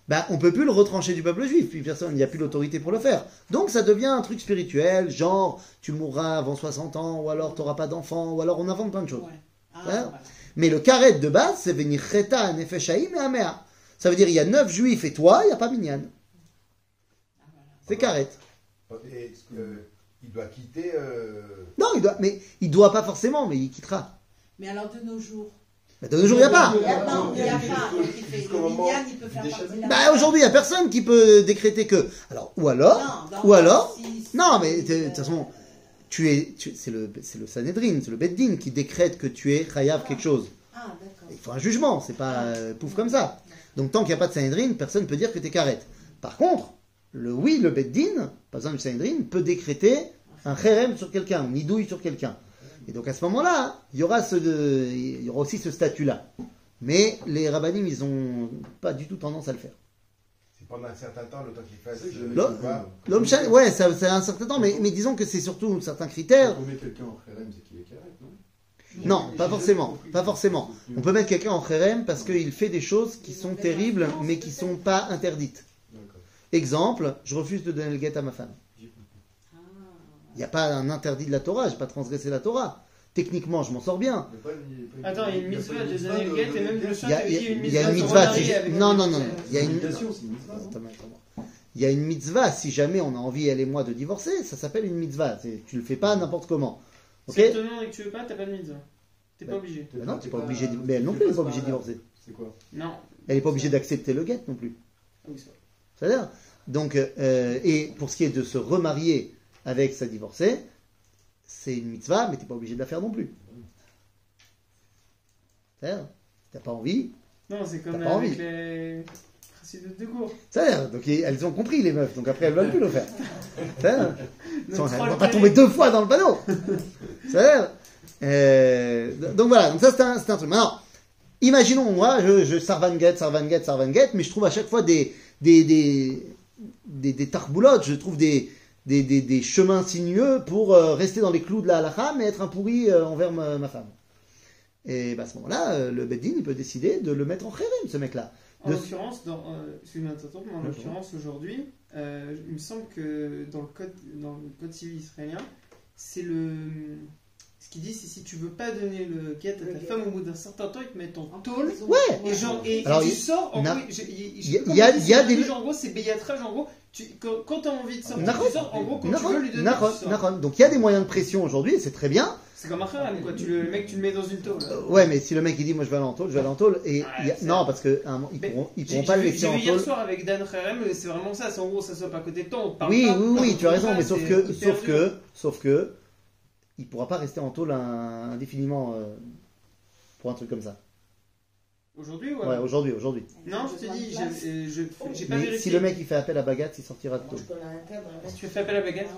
bah, on peut plus le retrancher du peuple juif, puis personne, il n'y a plus l'autorité pour le faire. Donc ça devient un truc spirituel, genre tu mourras avant 60 ans, ou alors tu n'auras pas d'enfant, ou alors on invente plein de choses. Ouais. Ah, Hein voilà. Mais le karet de base, c'est venir cheta, nefeshaim et amea. Ça veut dire il y a 9 juifs et toi, il n'y a pas minyan. C'est karet. Et, il doit quitter. Non, il doit pas forcément, mais il quittera. Mais alors de nos jours. Bah, de nos jours, il n'y a pas. Il y a pas. Non, il n'y a pas. Donc, il fait Jusqu'au le moment- minyan, il peut faire partie de la. Bah, aujourd'hui, il n'y a personne qui peut décréter que. Alors, ou alors, non, mais de toute façon, c'est le Sanhedrin, c'est le Beddin qui décrète que tu es chayav quelque chose. Ah, d'accord. Il faut un jugement, c'est pas pouf comme ça. Donc, tant qu'il n'y a pas de Sanhedrin, personne ne peut dire que tu es karet. Par contre, le Beddin, pas besoin du Sanhedrin, peut décréter un cherem sur quelqu'un, une idouille sur quelqu'un. Et donc, à ce moment-là, il y aura aussi ce statut-là. Mais les rabbinim, ils ont pas du tout tendance à le faire. C'est pendant un certain temps, le temps qu'il fasse. L'homme chal, ouais, ça a un certain temps, mais disons que c'est surtout certains critères. Quand on met quelqu'un en Kherem, c'est qu'il est carré, non? Non, pas forcément, pas forcément. On peut mettre quelqu'un en kherem parce qu'il fait des choses qui sont terribles, mais qui sont pas interdites. D'accord. Exemple, je refuse de donner le guet à ma femme. Il n'y a pas un interdit de la Torah, je n'ai pas transgressé la Torah. Techniquement, je m'en sors bien. Attends, il y a une mitzvah de donner le guet et même de Il chanter y a, qu'il y a une il y a une mitzvah mitzvah. sur marier avec Non, le- non, non, non. Il y a une. Obligation, c'est une mitzvah. Attends. Il y a une mitzvah, si jamais on a envie, elle et moi, de divorcer, ça s'appelle une mitzvah. Tu le fais pas n'importe comment. Ok? Si elle te demande et que tu veux pas, t'as pas de mitzvah. T'es pas obligé. Ben non, tu n'es pas obligé. Mais elle non plus, elle n'est pas obligée de divorcer. C'est quoi? Non. Elle n'est pas obligée d'accepter le guet non plus. Ah oui, c'est vrai. C'est-à-dire, donc, et pour ce qui est de se remarier avec sa divorcée, c'est une mitzvah, mais tu n'es pas obligé de la faire non plus. C'est-à-dire, si tu n'as pas envie, Non, c'est comme T'as pas avec envie. les chassidoutes de cours. c'est-à-dire, donc elles ont compris les meufs, donc après elles ne veulent plus le faire. C'est-à-dire, elles Notre ne vont rôle pas carré. tomber 2 fois dans le panneau. C'est-à-dire, donc voilà, donc ça c'est un truc. Maintenant, imaginons, moi, je sarvan get, mais je trouve à chaque fois des tarboulottes, je trouve des chemins sinueux pour rester dans les clous de la halakha, mais être un pourri envers ma femme. Et bah, à ce moment-là, le Beddin, il peut décider de le mettre en kherem, ce mec-là. En De- l'occurrence, excuse-moi de t'interrompre, mais en l'occurrence aujourd'hui, il me semble que dans le code civil israélien, c'est ce qu'ils disent, c'est si tu veux pas donner le guet à ta femme au bout d'un certain temps, ils te mettent en tôle. Ouais. Et genre, et Alors, tu sors, en na- gros, il y a des- genre, en gros, c'est bégatrage, en gros, quand tu as envie de sortir, Nahon. tu sors, en gros, quand tu veux lui donner, tu sors. Nahon. Donc il y a des moyens de pression aujourd'hui, et c'est très bien. C'est comme un kharam, quoi, le mec, tu le mets dans une tôle. Ouais, mais si le mec il dit moi je vais aller en tôle, je vais aller en tôle. Et Ouais, c'est- non, parce que à un moment, ils Mais pourront pas le laisser J'ai en vu hier tôle. soir avec Dan Kharem, c'est vraiment ça, c'est en gros, ça soit pas à côté de toi, on te parle Oui, pas. oui, tu as raison, mais C'est hyper dur. sauf que, il pourra pas rester en tôle indéfiniment pour un truc comme ça. Aujourd'hui, Ouais, aujourd'hui. Non, je te dis, j'ai pas Mais vérifié. si le mec il fait appel à Bagat, il sortira de Moi, tôle. je connais un cadre. Si tu fais appel à baguette,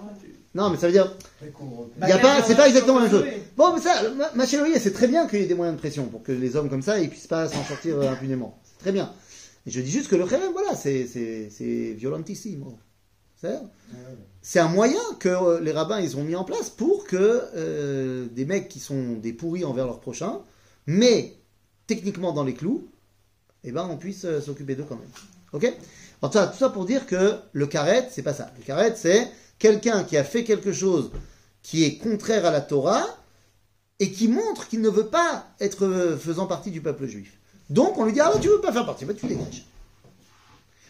Non, mais ça veut dire, Bah, y a pas, c'est pas exactement la même chose. oui. Bon, mais ça, ma chérie, c'est très bien qu'il y ait des moyens de pression pour que les hommes comme ça, ils puissent pas s'en sortir impunément. C'est très bien. Et je dis juste que le kherem, voilà, c'est violentissimo. C'est un moyen que les rabbins, ils ont mis en place pour que des mecs qui sont des pourris envers leurs prochains, mais techniquement dans les clous, eh ben, on puisse s'occuper d'eux quand même. Ok? Alors, tout ça pour dire que le karet, c'est pas ça. Le karet, c'est quelqu'un qui a fait quelque chose qui est contraire à la Torah et qui montre qu'il ne veut pas être faisant partie du peuple juif. Donc on lui dit, ah bah, tu veux pas faire partie, bah, tu dégages.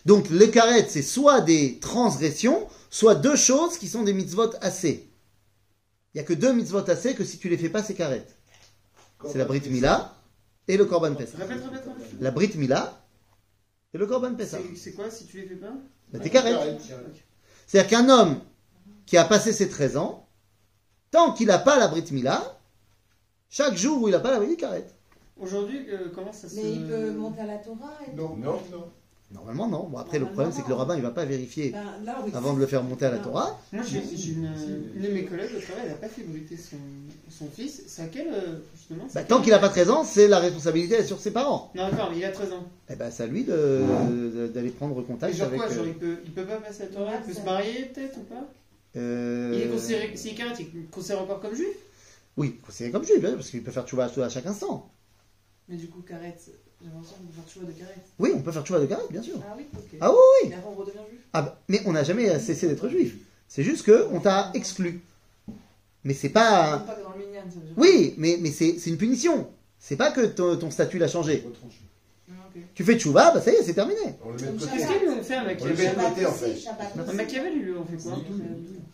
Donc le karet, c'est soit des transgressions, soit deux choses qui sont des mitzvot assez. Il n'y a que deux mitzvot assez que si tu les fais pas, c'est karet. C'est la Brit Mila et le Korban Pessah. Répète. La Brit Mila et le Korban Pessah. C'est quoi si tu les fais pas? Bah, t'es karet. C'est-à-dire qu'un homme qui a passé ses 13 ans, tant qu'il n'a pas la Brit Mila, chaque jour où il n'a pas la Brit, il karet. Aujourd'hui, comment ça se. Mais il peut monter à la Torah et Non, Non. Normalement, non. Bon, après, le problème, c'est que le rabbin, il va pas vérifier Ben, là, oui, avant de le faire monter à la Non. Torah. Moi, j'ai une de mes collègues au travail, elle n'a pas fait bruiter son fils. C'est à quel, justement Bah, tant qu'il n'a pas 13 ans, c'est la responsabilité est sur ses parents. Non, d'accord, mais il a 13 ans. Eh ben, c'est à lui d'aller prendre Et contact genre avec. quoi, genre il peut pas passer à la Torah, il peut se marier peut-être ou pas Il est considéré, s'il est carré, il est considéré encore comme juif. Oui, c'est comme juif, hein, parce qu'il peut faire tchouva à chaque instant. Mais du coup, carrette, j'ai l'impression qu'on peut faire choix de carrette. Oui, on peut faire tchouva de carré, bien sûr. Ah oui, ok. Ah oui, oui. Et après, on redevient juif. Ah bah, mais on n'a jamais cessé d'être juif. C'est juste que on t'a exclu. Mais c'est pas. Même pas que dans le minyan, ça veut dire. Oui, mais c'est une punition. C'est pas que ton statut l'a changé. Ah, ok. Tu fais tchouva, bah ça y est, c'est terminé. On le met de Comme côté. Qu'est-ce qu'ils lui ont fait à On le met Machiavel de Shabbat côté, en aussi, fait. Shabbat À aussi. Machiavel, ils lui ont fait quoi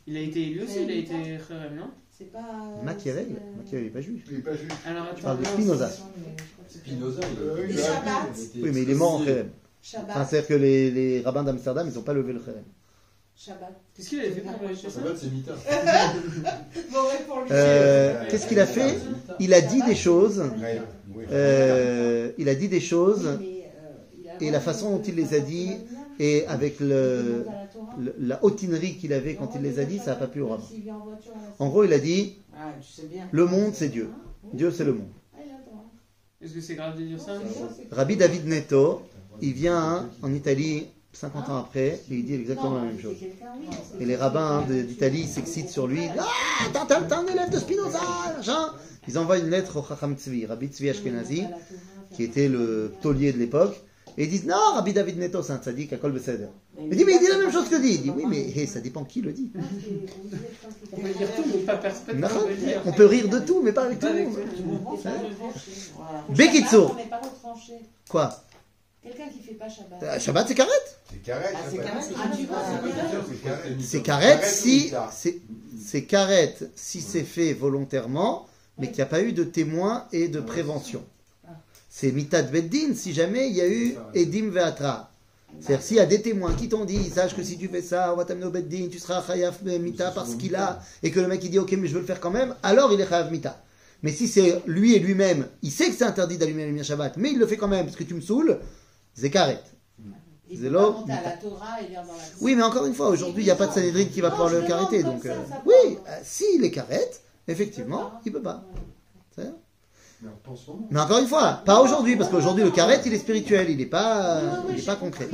Il a été élu aussi, il a été Kherem, non C'est pas. Machiavel, c'est, Machiavel n'est pas juif. Il n'est pas juste. Alors, Je parle de attends, Spinoza. Spinoza, Oui, Le Shabbat. Oui, mais il est mort en Kherem. Enfin, Shabbat. c'est-à-dire que les rabbins d'Amsterdam, ils n'ont pas levé le Kherem. Shabbat. qu'est-ce qu'il avait fait pour modifier ça Shabbat, c'est Mita. Mauvais pour lui. Qu'est-ce qu'il a fait? Il a dit des choses. Rien. Oui. Il a dit des choses. Oui, mais, il a Et la façon dont il les a dit, et avec la hautinerie qu'il avait quand il les a dit, ça n'a pas plu au rabbin. En gros, il a dit, Ah, tu sais bien. le monde, c'est Dieu. Dieu, c'est le monde. Est-ce que c'est grave de dire ça Rabbi David Netto, il vient en Italie 50 ans après, et il dit exactement la même chose. Et les rabbins d'Italie s'excitent sur lui. Ah, t'es un élève de Spinoza, machin. Ils envoient une lettre au Chacham Tzvi, Rabbi Tzvi Ashkenazi, qui était le taulier de l'époque, et ils disent non, Rabbi David Netto, c'est un tzaddik, à Kol Beseder. Il dit, mais il dit la même chose que dit. Il dit, oui, mais ça dépend qui le dit. On peut dire tout, mais pas personne. On peut rire de tout, mais pas avec tout le monde. Bekitsour. On n'est pas retranché. Quoi? Quelqu'un qui fait pas Shabbat. Shabbat, c'est karet. C'est carré. Ah, c'est carré. Ah, tu vois, C'est carré. C'est karet Karet si ou mita? c'est karet si c'est fait volontairement, mais qu'il n'y a pas eu de témoin et de prévention. C'est mitat beddin si jamais il y a eu edim ve'atra. C'est-à-dire s'il y a des témoins qui t'ont dit, sache que si tu fais ça, on va t'amener au beddin, tu seras chayaf mita parce qu'il a, et que le mec il dit ok mais je veux le faire quand même, alors il est chayaf mita. Mais si c'est lui et lui-même, il sait que c'est interdit d'allumer la lumière Shabbat, mais il le fait quand même parce que tu me saoules, c'est karet. Il C'est peut l'eau, pas monter à mita. la Torah et lire dans la Oui, mais encore une fois, aujourd'hui, il n'y a pas de Sanhedrin qui va Non, pouvoir je le demande carreter. comme Donc, ça, ça oui, part. s'il est carrette, effectivement, il peut pas. C'est vrai. Mais en ce moment. Mais encore une fois, pas aujourd'hui, parce qu'aujourd'hui, le carrette, il est spirituel, il n'est pas, il est pas concret.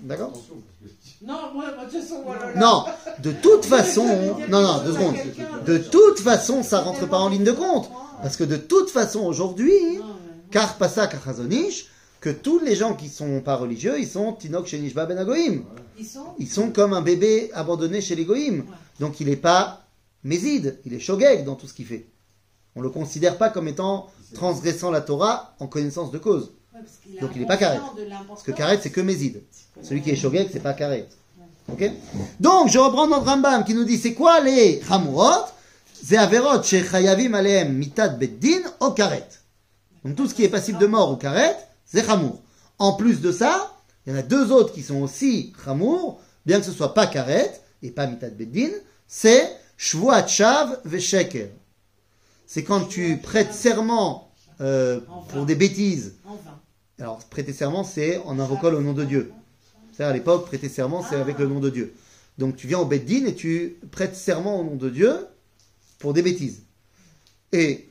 D'accord? Attention, parce que Non, moi, de toute façon, voilà. Non, de toute façon, non, 2 secondes. De toute façon, ça rentre pas en ligne de compte. Parce que de toute façon, aujourd'hui, car passa kachazonish, que tous les gens qui sont pas religieux, ils sont tinok shenishba ben agoïm. Ils sont comme un bébé abandonné chez les goïm. Donc il n'est pas mézid, il est shogeg dans tout ce qu'il fait. On le considère pas comme étant transgressant la Torah en connaissance de cause. Donc il n'est pas carré. Parce que carré, c'est que mézid. Celui qui est shogeg, c'est pas carré. Ok? Donc je reprends notre Rambam qui nous dit c'est quoi les chamurot? C'est averot chez chayavim aleem mitat beddin au karet. Donc tout ce qui est passible de mort au karet, c'est chamour. En plus de ça, il y en a 2 autres qui sont aussi chamour, bien que ce soit pas karet et pas mitat beddin, c'est shvuat shav vesheker. C'est quand tu prêtes serment pour des bêtises. Alors prêter serment, c'est en invoquant le nom de Dieu. C'est-à-dire à l'époque, prêter serment, c'est avec le nom de Dieu. Donc tu viens au beddin et tu prêtes serment au nom de Dieu pour des bêtises. Et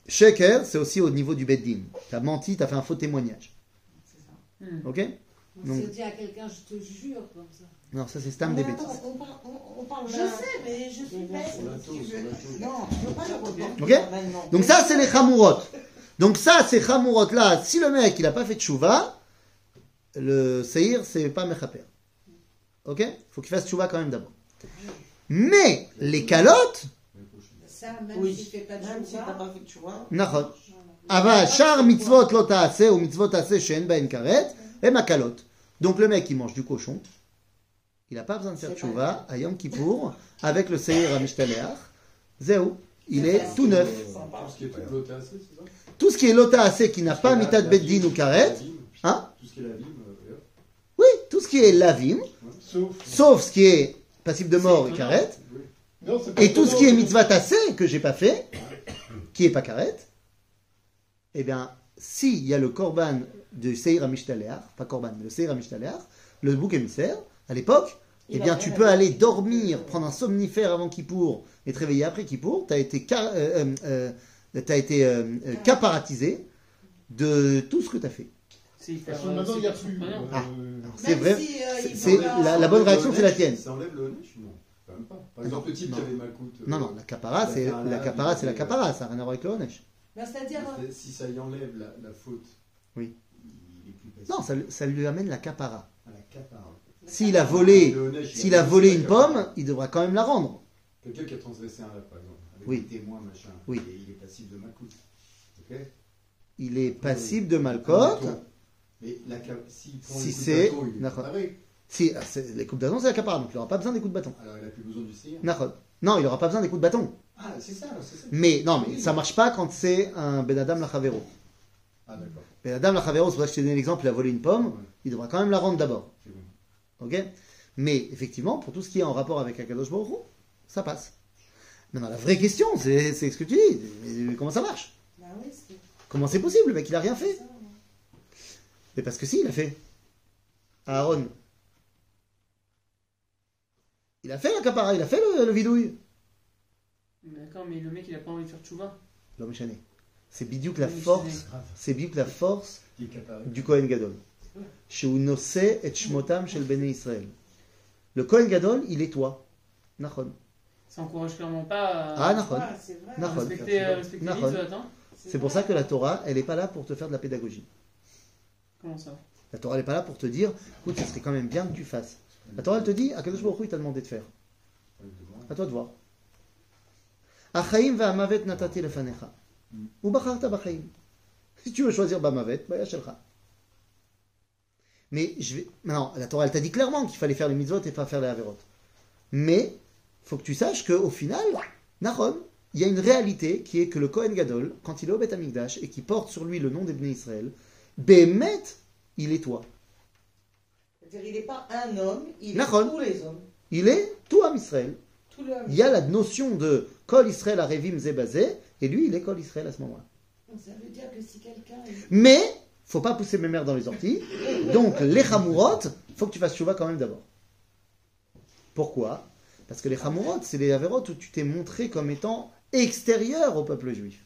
sheker, c'est aussi au niveau du beddin. Tu as menti, tu as fait un faux témoignage. Ok? Donc, C'est dit à quelqu'un, je te jure, comme ça. non, ça c'est stam des Mais bêtises. attends, on parle Je d'un- sais, mais je suis bête. Non, je veux pas le reporter Ok? maintenant. Donc ça, c'est les chamurot. Donc ça, ces chamurot là, si le mec il a pas fait de tchouva, le seir c'est pas mechaper. Ok? Faut qu'il fasse tchouva quand même d'abord. Mais les calottes, Ça, même Oui, s'il fait pas de même si t'as chouva, pas fait de choix. nachot. Ava char mitzvot lo ta'aseh ou mitzvot ta'aseh she'en bahen karet, et ma calotte. Donc le mec il mange du cochon, il a pas besoin de faire tchouva à Yom Kippour avec le seir à Mishtaleach. Zéou, il est tout neuf. Tout ce qui est tout loté assez, c'est ça? Tout ce qui est lota assez qui n'a pas mitat beddin ou karet, hein? Tout ce qui est la vime, Oui, tout ce qui est lavim, sauf ce qui est passible de mort et karet, Non, c'est pas et tout ce qui est étonnant. mitzvah tassé que j'ai pas fait, qui est pas karet, eh bien, s'il y a le korban de Seir HaMishtaléach, pas korban, mais le Seir HaMishtaléach, le bouc émissaire, à l'époque, eh bien, tu peux aller dormir, prendre un somnifère avant Kippour et te réveiller après Kippour. Tu as été, caparatisé de tout ce que tu as fait. Parce que maintenant, il n'y a plus. C'est Même vrai. si, il C'est faut pas- la bonne réaction, c'est la tienne. Ça enlève le neige? Non, quand même pas. Par exemple, le type qui avait Malkout. Non, la capara, c'est la capara, c'est la capara, ça n'a rien à voir avec le Honesh. Ben, c'est-à-dire, Si ça y enlève la faute. Oui. Il est plus facile. Non, ça lui amène la capara. À la capara. S'il a volé, Le neige, s'il a volé une pomme, il devra quand même la rendre. Quelqu'un qui a transgressé un rêve, par exemple, avec Oui. des témoins, machin, Oui. et il est passible de Malkout. Ok. Il est passible de Malkot. Mais s'il prend Si les coups c'est- de bateau, il est D'accord. préparé. Si, les coups de bâton, c'est la capara, donc il n'aura pas besoin des coups de bâton. Alors il n'a plus besoin du cire. Non, il n'aura pas besoin des coups de bâton. Ah, c'est ça, c'est ça. Mais non, mais ça marche pas quand c'est un Ben Adam Lachavero. Ah, d'accord. Ben Adam Lachavero, c'est pour ça que je t'ai donné l'exemple, il a volé une pomme, Ouais. il devra quand même la rendre d'abord. C'est bon. Ok? Mais effectivement, pour tout ce qui est en rapport avec Akadosh Baruch Hu, ça passe. Maintenant, la vraie question, c'est ce que tu dis. Mais comment ça marche? ben oui, c'est Comment c'est possible? Le mec, il a rien fait. ça. Mais parce que si, il a fait. Aaron. Il a fait la capara, il a fait le vidouille. Mais d'accord, mais le mec il a pas envie de faire tchouva. L'homme chané. C'est bidiouk la L'homme force. chané. C'est bidiouk la force Il est capable. du Kohen Gadol. Chez Unosé et Shmotam chez le Béné Israël. Le Kohen Gadol, il est toi. Nachon. Ça encourage clairement pas Ah, à Nachon. Voilà, c'est vrai. Nachon. respecter les Nachon. mitzvot, hein. C'est pour ça que la Torah, elle n'est pas là pour te faire de la pédagogie. Comment ça? La Torah, elle n'est pas là pour te dire, écoute, ce serait quand même bien que tu fasses. La Torah, elle te dit, Akadosh Baruch Hu, il t'a demandé de faire. À toi de voir. Achaim va'amavet natati lefanecha. Ou bacharta b'chaim. Si tu veux choisir ba'amavet, bah yashelcha. Mais maintenant, la Torah, elle t'a dit clairement qu'il fallait faire les mitzvot et pas faire les averot. Mais, il faut que tu saches qu'au final, Nahon, il y a une réalité qui est que le Kohen Gadol, quand il est au Beth Amikdash et qui porte sur lui le nom des Bnei Israël, Bémet, il est toi. C'est-à-dire, il n'est pas un homme, il est Nachon. tous les hommes. Il est tout Am Israël. Tout le homme. Il y a la notion de Kol Israël Arevim Zebazé, et lui, il est Kol Israël à ce moment-là. Donc, ça veut dire que si quelqu'un est... Mais, faut pas pousser mes mères dans les orties. Donc, les Chamourot, faut que tu fasses Chouva quand même d'abord. Pourquoi? Parce que les Chamourot, c'est les Averot où tu t'es montré comme étant extérieur au peuple juif.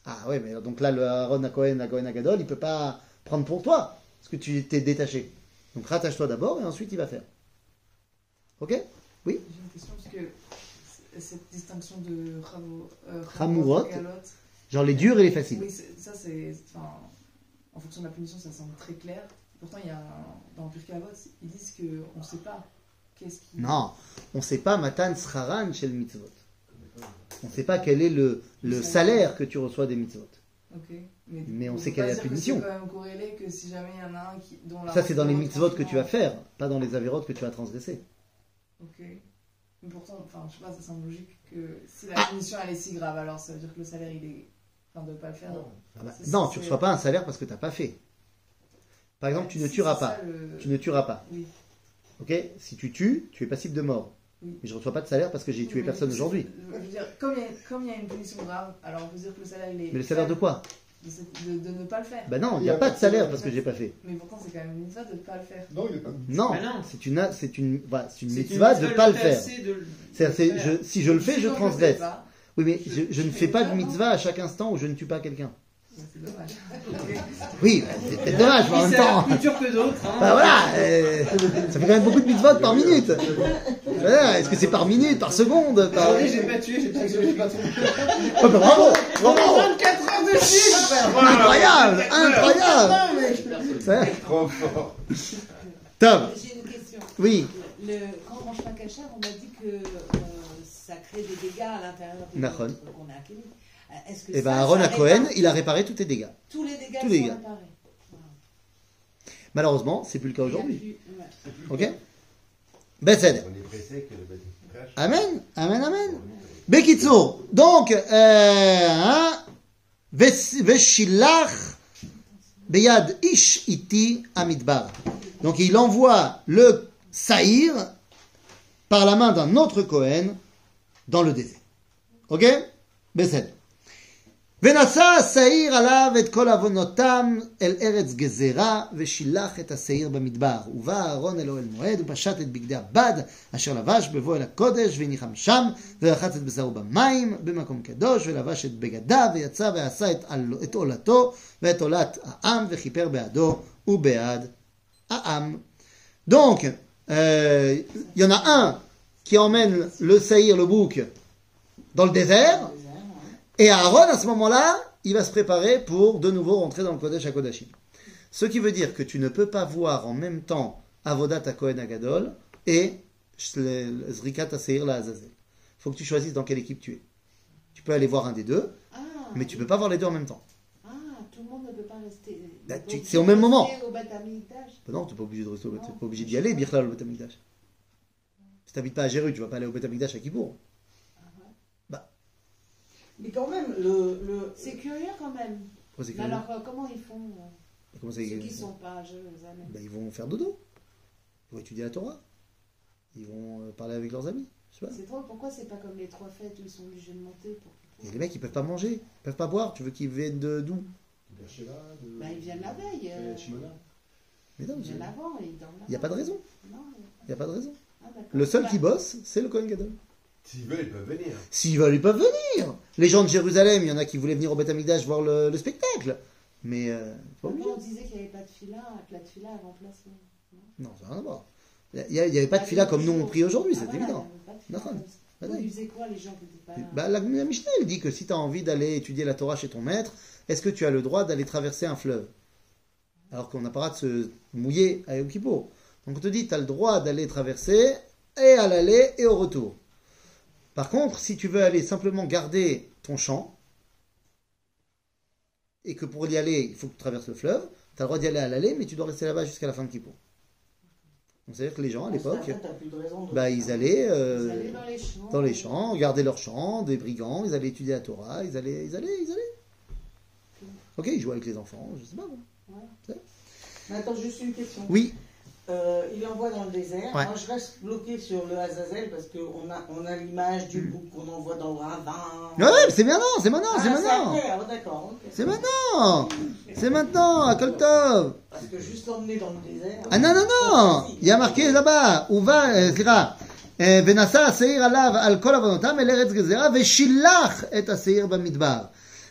Ah ouais, mais donc là, le Aaron Cohen Agadol, il peut pas prendre pour toi, parce que tu t'es détaché. Donc rattache-toi d'abord, et ensuite il va faire. Ok? Oui? J'ai une question parce que cette distinction de Chamourot. et Galot, Genre les durs et les faciles. oui, ça c'est. Enfin, en fonction de la punition, ça semble très clair. Pourtant, il y a dans Pirkei Avot, ils disent qu'on ne sait pas qu'est-ce qui. Non, on ne sait pas Matan Scharan chez le mitzvot. On ne sait pas quel est le salaire que tu reçois des mitzvot. Ok. Mais on on sait peut quelle pas est la dire que punition. C'est quand même corrélé que si jamais il y en a un qui. Dont la Ça, c'est dans les retraite, mitzvot que tu vas franchement- faire, pas dans les avérotes que tu vas transgresser. Ok. Mais pourtant, enfin, je sais pas, ça semble logique que si la punition elle est si grave, alors ça veut dire que le salaire il est. Enfin, de pas le faire. Ah bah, C'est- non, c'est- tu ne reçois pas un salaire parce que tu n'as pas fait. Par exemple, tu ne tueras pas. Tu ne tueras pas. Oui. Ok? Si tu tues, tu es passible de mort. Oui. Mais je ne reçois pas de salaire parce que j'ai tué Oui, personne mais aujourd'hui. Je veux dire, comme il y a une punition grave, alors on peut dire que le salaire il est. Mais le salaire de quoi? De ne pas le faire. Ben non, il n'y a pas de salaire parce que j'ai pas fait. Mais pourtant, c'est quand même une mitzvah de ne pas le faire. Non, il n'est pas. Non, Bah non. c'est une C'est mitzvah de ne pas le faire. passer de C'est-à-dire, si je le fais, je Tant que transgresse. le fais pas, Oui, mais je ne fais pas de mitzvah à chaque instant où je ne tue pas quelqu'un. c'est dommage. Ok. Oui, c'est peut-être dommage, mais en même C'est temps. plus dur que d'autres. Hein. Bah voilà, ça fait quand même beaucoup de mitzvot par minute. Voilà, est-ce que c'est par minute, par seconde, par... Attendez, j'ai pas tué, j'ai pas tué. Oh, bah, bravo, bravo, 24 heures de chiffre. incroyable, incroyable. Non, mais... Ça- Trop fort. Tom, J'ai une question. oui, Quand on mange pas cachère, on a dit que ça crée des dégâts à l'intérieur du Nachon. ventre, qu'on a acquis. Est-ce que et ben ça, Aaron ça à Cohen, répare il a réparé tous tes dégâts. tous les dégâts tous les sont dégâts. réparés. Malheureusement, c'est plus le cas Il y a aujourd'hui. plus- ouais. Ok? Besed. On est pressé que le bâtiment crache. Amen, amen, amen. Bekitsour, donc, Veshilach Beyad Ish Iti Amidbar. Donc il envoie le Saïr par la main d'un autre Cohen dans le désert. Ok? Besed. ונשא השעיר עליו את כל עוונותם אל ארץ גזרה, ושילח את השעיר במדבר. ובא אהרון אל אוהל מועד, ופשט את בגדי הבד, אשר לבש בבוא אל הקודש, והניחם שם, ורחץ את בשרו במים, במקום קדוש, ולבש את בגדיו, ויצא ועשה את עולתו, ואת עולת העם, וכיפר בעדו ובעד העם. Donc, il y en a un qui emmène le saïr, le bouc, dans le désert, et Aaron, à ce moment-là, il va se préparer pour de nouveau rentrer dans le Kodesh HaKodashim. Ce qui veut dire que tu ne peux pas voir en même temps Avodat HaKohen HaGadol et Zrikat HaSeir LaAzazel. Il faut que tu choisisses dans quelle équipe tu es. Tu peux aller voir un des deux, mais tu ne peux pas voir les deux en même temps. Tout le monde ne peut pas rester. Là, c'est au même moment. Au Beth Amikdash. Non, tu n'es pas obligé de rester au Beth, pas obligé d'y aller, Birchlal au Beth Amikdash. Si tu n'habites pas à Jérusalem, tu ne vas pas aller au Beth Amikdash à Kippour. Mais quand même, C'est curieux quand même. Pourquoi c'est Mais curieux? alors, comment ils font Comment ça, ceux qui ne sont pas à Jérusalem? Ils vont faire dodo. Ils vont étudier la Torah. Ils vont parler avec leurs amis. Je sais pas. C'est drôle, pourquoi c'est pas comme les 3 fêtes où ils sont obligés de monter pour... Et les mecs, ils peuvent pas manger, ils peuvent pas boire. Tu veux qu'ils viennent d'où? Bah, ils viennent la veille. Mais non, Ils viennent avant et ils dorment là. il n'y a pas de raison. Non, Il n'y a pas de raison. d'accord. Le seul Bah, qui bosse, c'est le Kohen Gadol. S'ils veulent, ils peuvent venir. S'ils veulent, ils peuvent venir. Les gens de Jérusalem, il y en a qui voulaient venir au Beth Amikdash voir le spectacle. Mais pas obligé. on disait qu'il n'y avait pas de fila, que la fila a remplacé. Non, ça n'a rien à voir. Il n'y avait pas de fila comme nous on prie aujourd'hui, c'est évident. D'accord. D'accord. Ils faisaient quoi les gens qui n'étaient pas... Bah, la Mishnah, elle dit que si tu as envie d'aller étudier la Torah chez ton maître, est-ce que tu as le droit d'aller traverser un fleuve? Alors qu'on n'a pas le droit de se mouiller à Yom Kippour. Donc on te dit, tu as le droit d'aller traverser et à l'aller et au retour. Par contre, si tu veux aller simplement garder ton champ, et que pour y aller, il faut que tu traverses le fleuve, tu as le droit d'y aller à l'aller, mais tu dois rester là-bas jusqu'à la fin de Kippour. Donc c'est-à-dire que les gens à l'époque, ils allaient Ils allaient dans les champs, garder leurs champs, des brigands, ils allaient étudier la Torah, ils allaient. Ok, ils jouaient avec les enfants, je sais pas. Bon. Mais attends, juste une question. Oui, Il envoie dans le désert. Ouais. Moi, je reste bloqué sur le Azazel parce qu'on a l'image du bouc qu'on envoie dans le ravin. ouais, mais c'est maintenant, c'est maintenant, c'est maintenant. après, ah, d'accord. ok. C'est maintenant. C'est maintenant, à Kol Tov. Parce que juste l'emmener dans le désert. Ah non, non, non. Il y a marqué là-bas, où va, סליחה, ונשא השעיר עליו על כל עוונותיו אל ארץ גזרה ושילח את השעיר במדבר.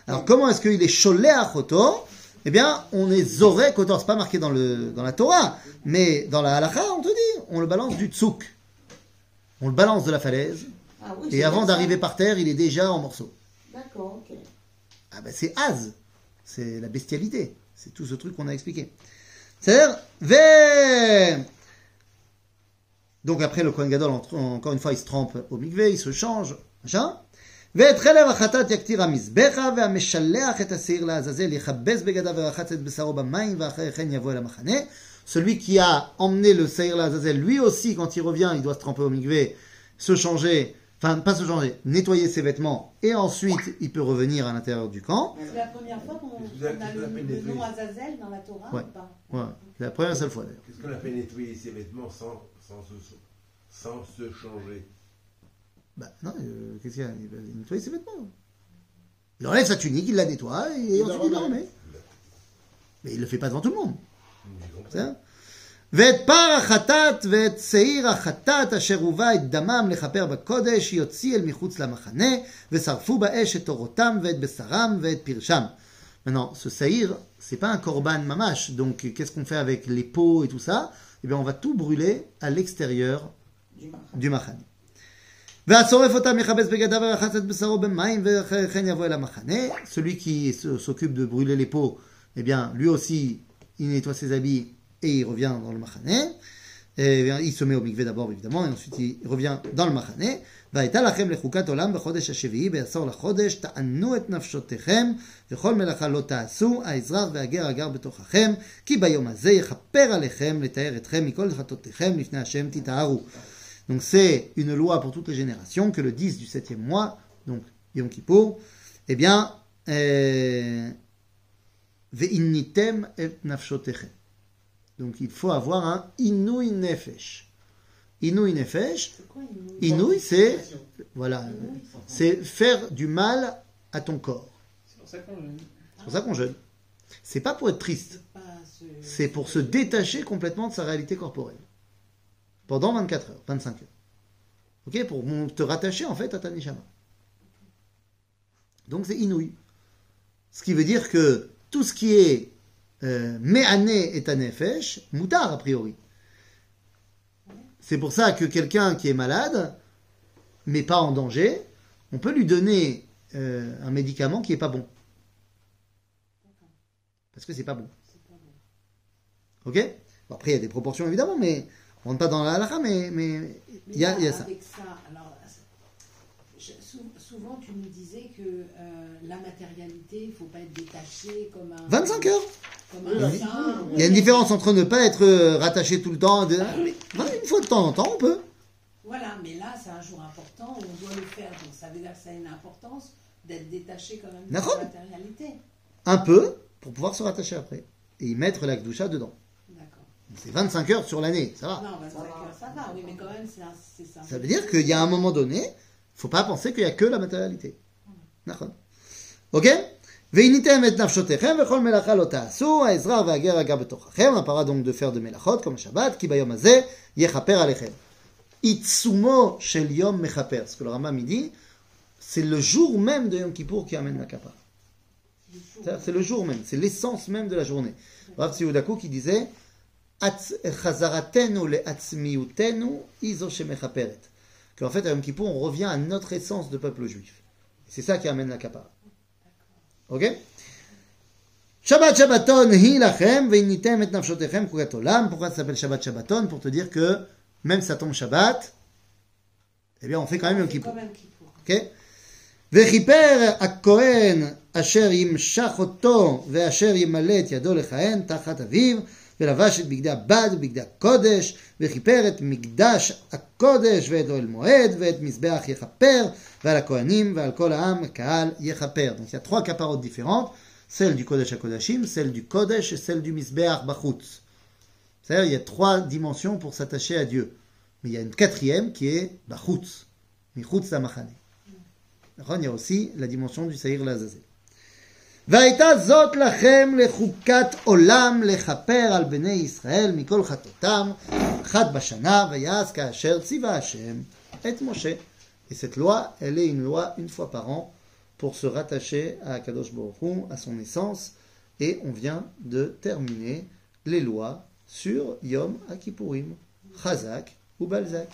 Alors comment est-ce qu'il est sholeach oto? Eh bien, on est zorek oto. C'est pas marqué dans la Torah, mais dans la halakha, on te dit, on le balance du tzouk. On le balance de la falaise, Ah, oui, et c'est avant bien ça. d'arriver par terre, il est déjà en morceaux. D'accord, ok. Ah ben c'est Az, c'est la bestialité, c'est tout ce truc qu'on a expliqué. C'est-à-dire, donc après le Kohen Gadol, encore une fois, il se trempe au mikvé, il se change, machin. ואת חלב החטאת יקטיר המזבח והמשלח את השעיר לעזאזל יכבס בגדיו ורחץ את בשרו במים ואחרי כן יבוא אל המחנה. Celui qui a emmené le Seir Azazel, lui aussi, quand il revient, il doit se tremper au mikvé, se changer, enfin, pas se changer, nettoyer ses vêtements, et ensuite, il peut revenir à l'intérieur du camp. C'est la première fois qu'on Qu'est-ce que vous a appelez le nettoyer nom Azazel dans la Torah Ouais. ou pas? Ouais, c'est la première seule fois, d'ailleurs. Qu'est-ce qu'on appelle nettoyer ses vêtements sans se changer? Bah, non, qu'est-ce qu'il y a? Il va nettoyer ses vêtements. Il enlève sa tunique, il la nettoie, et ensuite il la remet. Mais il le fait pas devant tout le monde. בסדר? ואת פר החטאת ואת שעיר החטאת אשר הובא את דמם לכפר בקודש יוציא אל מחוץ למחנה ושרפו באש את אורותם ואת בשרם ואת פרשם. Maintenant, ce saïr, c'est pas un korban mamash, donc qu'est-ce qu'on fait avec les peaux et tout ça? Eh bien, on va tout brûler à l'extérieur du machane. והשורף אותם יכבס בגדיו ורחץ את בשרו במים ואחרי כן יבוא אל המחנה. Celui qui s'occupe de brûler les peaux, eh bien, lui aussi, il nettoie ses habits et il revient dans le machane. Il se met au mikvé d'abord, évidemment, et ensuite il revient dans le machane. והייתה לכם לחוקת עולם בחודש השביעי בעשור לחודש, תענו את נפשותיכם, וכל מלאכה לא תעשו, האזרח והגר הגר בתוככם, כי ביום הזה יכפר עליכם לתאר אתכם מכל חטאותיכם לפני השם תטהרו. Donc c'est une loi pour toutes les générations que le 10 du 7e mois, donc Yom Kippour, eh bien, ve'innitem et nafshotechem. Donc il faut avoir un inouï nefesh. Inouï nefesh, C'est quoi une inouï c'est, voilà, c'est faire du mal à ton corps. pour ça qu'on jeûne. C'est pour ça qu'on jeûne. C'est pas pour être triste. Pas C'est pour se détacher complètement de sa réalité corporelle. Pendant 24 heures, 25 heures. Ok, pour te rattacher en fait à ta neshama. Donc c'est inouï. Ce qui veut dire que tout ce qui est me'ané et tanefesh, moutar a priori. C'est pour ça que quelqu'un qui est malade, mais pas en danger, on peut lui donner un médicament qui est pas bon. Parce que c'est pas bon. Ok? Bon, après, il y a des proportions évidemment, mais on rentre pas dans la halakha, mais il y a ça. Avec ça, alors, souvent tu nous disais que la matérialité, il ne faut pas être détaché comme un. 25 heures! Comme un saint. Il y a une différence entre ne pas être rattaché tout le temps. Mais une fois de temps en temps, on peut. Voilà, mais là, c'est un jour important où on doit le faire. Donc ça veut dire que ça a une importance d'être détaché quand même de la D'accord. matérialité. Un peu, pour pouvoir se rattacher après. Et y mettre la Kedusha dedans. D'accord. C'est 25 heures sur l'année, ça va. Non, 25 heures, ça va, oui, mais quand même, c'est ça. Ça veut dire qu'il y a un moment donné, il ne faut pas penser qu'il n'y a que la matérialité. D'accord. Ok? והניתם את נפשותיכם וכל מלאכה לא תעשו, האזרח והגר הגר בתוככם, הפרה donc de faire de מלאכות comme השבת, כי ביום הזה יכפר עליכם. עיצומו של יום מכפר. Ce que le Rambam dit, c'est le jour même de Yom Kippour qui amène la kapara. C'est le jour même, c'est l'essence même de la journée. Rav Tzvi qui disait Chazaratenu le'atzmiutenu izo shemechaperet. Qu'en fait, à Yom Kippour, on revient à notre essence de peuple juif. C'est ça qui amène la kapara. Ok? Shabbat Shabbaton hi lachem ve'initem et nafshotechem kugat olam. Pourquoi ça s'appelle Shabbat Shabbaton? Pour te dire que même si ça tombe Shabbat, eh bien on fait quand même Yom Kippour. Ok? וכיפר הכהן אשר ימשך אותו ואשר ימלא את ידו לכהן תחת אביו ולבש את בגדי הבד ובגדי הקודש וכיפר את מקדש הקודש ואת אוהל מועד ואת מזבח יכפר ועל הכהנים ועל כל העם הקהל יכפר. Donc il y a trois caparotes différentes, celle du Kodesh HaKodashim, celle du Kodesh et celle du Mizbeach Bachutz. C'est-à-dire il y a trois dimensions pour s'attacher à Dieu. Mais il y a une quatrième qui est Bachutz, Michutz Lamachane. Il y a aussi la dimension du Saïr Lazazel. והייתה זאת לכם לחוקת עולם לכפר על בני ישראל מכל חטאותם אחת בשנה ויעש כאשר ציווה השם את משה. Et cette loi, elle est une loi une fois par an pour se rattacher à Kadosh Baruch Hu, à son essence. Et on vient de terminer les lois sur Yom Kippourim, Chazak ou Balzak.